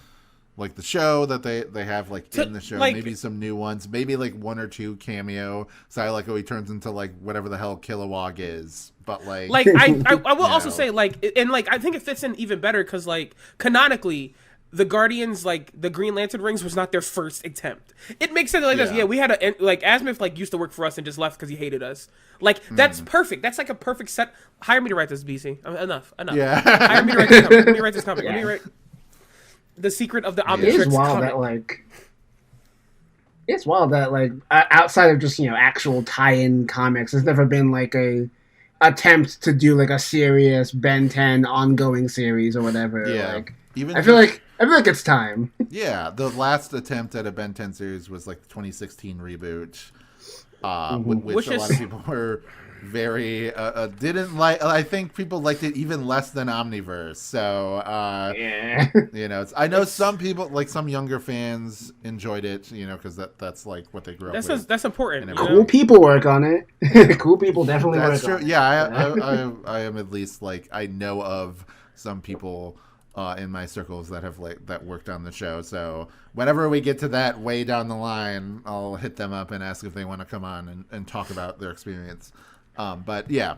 like the show that they have like in the show, like, maybe some new ones, maybe like 1 or 2 cameo. So I like how he turns into like whatever the hell Kilowog is, but like I will also know. say like, and like I think it fits in even better because like canonically, the Guardians, like the Green Lantern rings, was not their first attempt. It makes sense like this. Yeah, we had a like Azimuth like used to work for us and just left because he hated us. Like that's perfect. That's like a perfect set. Hire me to write this, BC. Enough. Yeah. Hire me to write this comic. Let me write this comic. Let me write The Secret of the It is Omnitrix wild comic. that like. It's wild that like outside of just actual tie-in comics, there's never been like a attempt to do like a serious Ben 10 ongoing series or whatever. Yeah. Like, Even I feel like it's time. yeah, the last attempt at a Ben 10 series was like the 2016 reboot, which a lot of people were very didn't like. I think people liked it even less than Omniverse. So Yeah. I know some people, like some younger fans, enjoyed it. Because that's like what they grew up with. That's important. And you know? Cool people work on it. Cool people definitely That's work true. on Yeah, it. I am at least like I know of some people in my circles that have that worked on the show. So whenever we get to that way down the line, I'll hit them up and ask if they want to come on and talk about their experience. But yeah,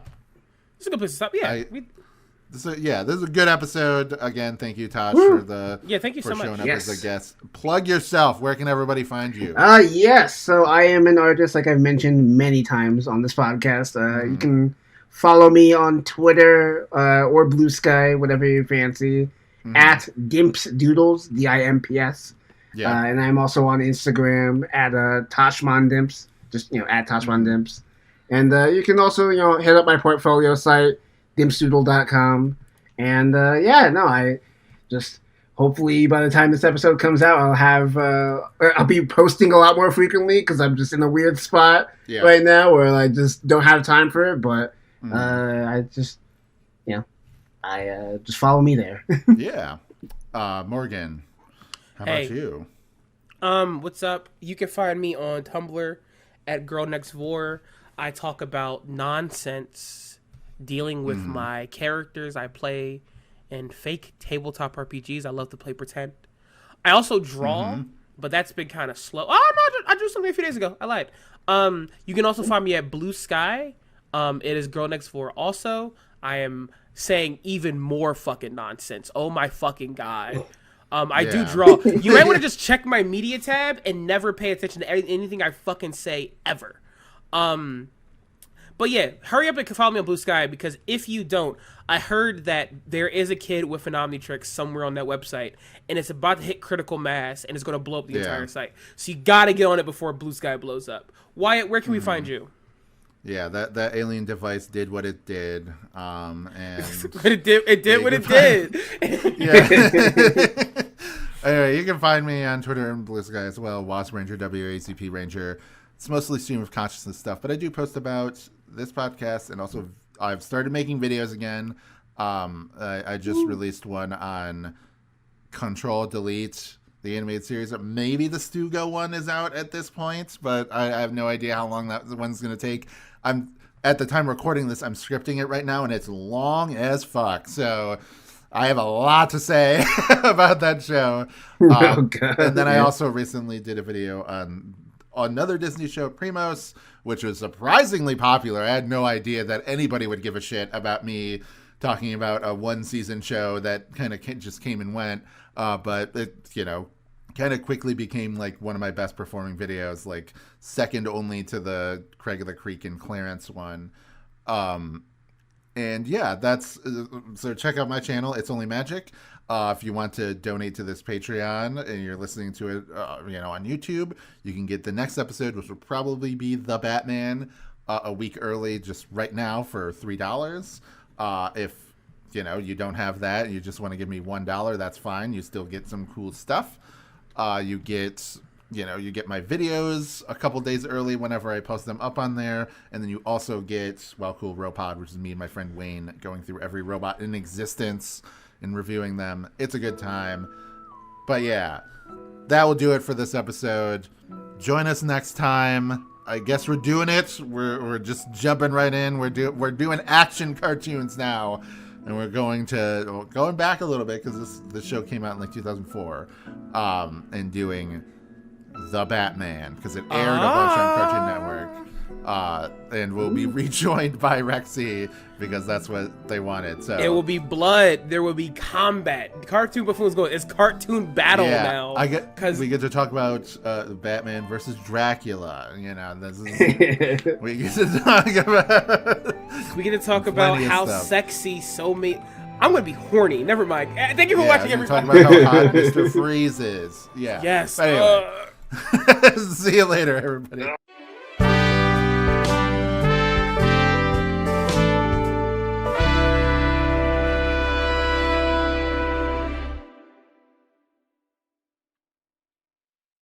It's a good place to stop. Yeah, this is a good episode. Again, thank you, Tosh, for thank you for so much. showing up Yes. as a guest. Plug yourself. Where can everybody find you? Yes. So I am an artist, like I've mentioned many times on this podcast. You can follow me on Twitter or Blue Sky, whatever you fancy, at Dimps Doodles, DIMPS. Yeah. And I'm also on Instagram at Tashmon Dimps, just at Tashmon Dimps. And you can also hit up my portfolio site, dimpsdoodle.com. And I just hopefully by the time this episode comes out, I'll be posting a lot more frequently because I'm just in a weird spot right now where I just don't have time for it. But I just just follow me there. Yeah. Morgan, how about you? What's up? You can find me on Tumblr at Girl Next Vor. I talk about nonsense dealing with my characters I play in fake tabletop RPGs. I love to play pretend. I also draw, but that's been kind of slow. Oh no, I drew something a few days ago. I lied. You can also find me at Blue Sky. It is Girl Next Door. Also, I am saying even more fucking nonsense. Oh my fucking god. I do draw. You might want to just check my media tab and never pay attention to anything I fucking say ever. But yeah, hurry up and follow me on Blue Sky, because if you don't, I heard that there is a kid with an Omnitrix somewhere on that website, and it's about to hit critical mass, and it's going to blow up the entire site. So you got to get on it before Blue Sky blows up. Wyatt, where can we find you? Yeah, that alien device did what it did, and it did what it did. Yeah. Anyway, you can find me on Twitter and Blue Sky as well, Wasp Ranger, WACP Ranger. It's mostly stream of consciousness stuff, but I do post about this podcast, and also I've started making videos again. I just released one on Control Delete, the animated series. Maybe the Stugo one is out at this point, but I have no idea how long that one's going to take. At the time recording this, I'm scripting it right now, and it's long as fuck. So I have a lot to say about that show. And then I also recently did a video on another Disney show, Primos, which was surprisingly popular. I had no idea that anybody would give a shit about me talking about a one-season show that kind of just came and went. But it, kind of quickly became like one of my best performing videos, like second only to the Craig of the Creek and Clarence one. And yeah, so check out my channel. It's Only Magic. If you want to donate to this Patreon and you're listening to it, on YouTube, you can get the next episode, which will probably be The Batman, a week early, just right now for $3. If you don't have that and you just want to give me $1, that's fine. You still get some cool stuff. You get my videos a couple days early whenever I post them up on there. And then you also get Well Cool Robot, which is me and my friend Wayne going through every robot in existence and reviewing them. It's a good time. But yeah, that will do it for this episode. Join us next time. I guess we're doing it. We're just jumping right in. We're doing action cartoons now. and we're going back a little bit because this show came out in like 2004, and doing The Batman because it aired a bunch on Cartoon Network. And we'll be rejoined by Rexy because that's what they wanted. So it will be blood. There will be combat. Cartoon Buffoons it's cartoon battle now. We get to talk about Batman versus Dracula. You know, this is we get to talk about. We get to talk about how sexy so many. I'm gonna be horny. Never mind. Thank you for watching. Everybody. Talk about how hot Mr. Freeze is. Yeah. Yes. Anyway. See you later, everybody.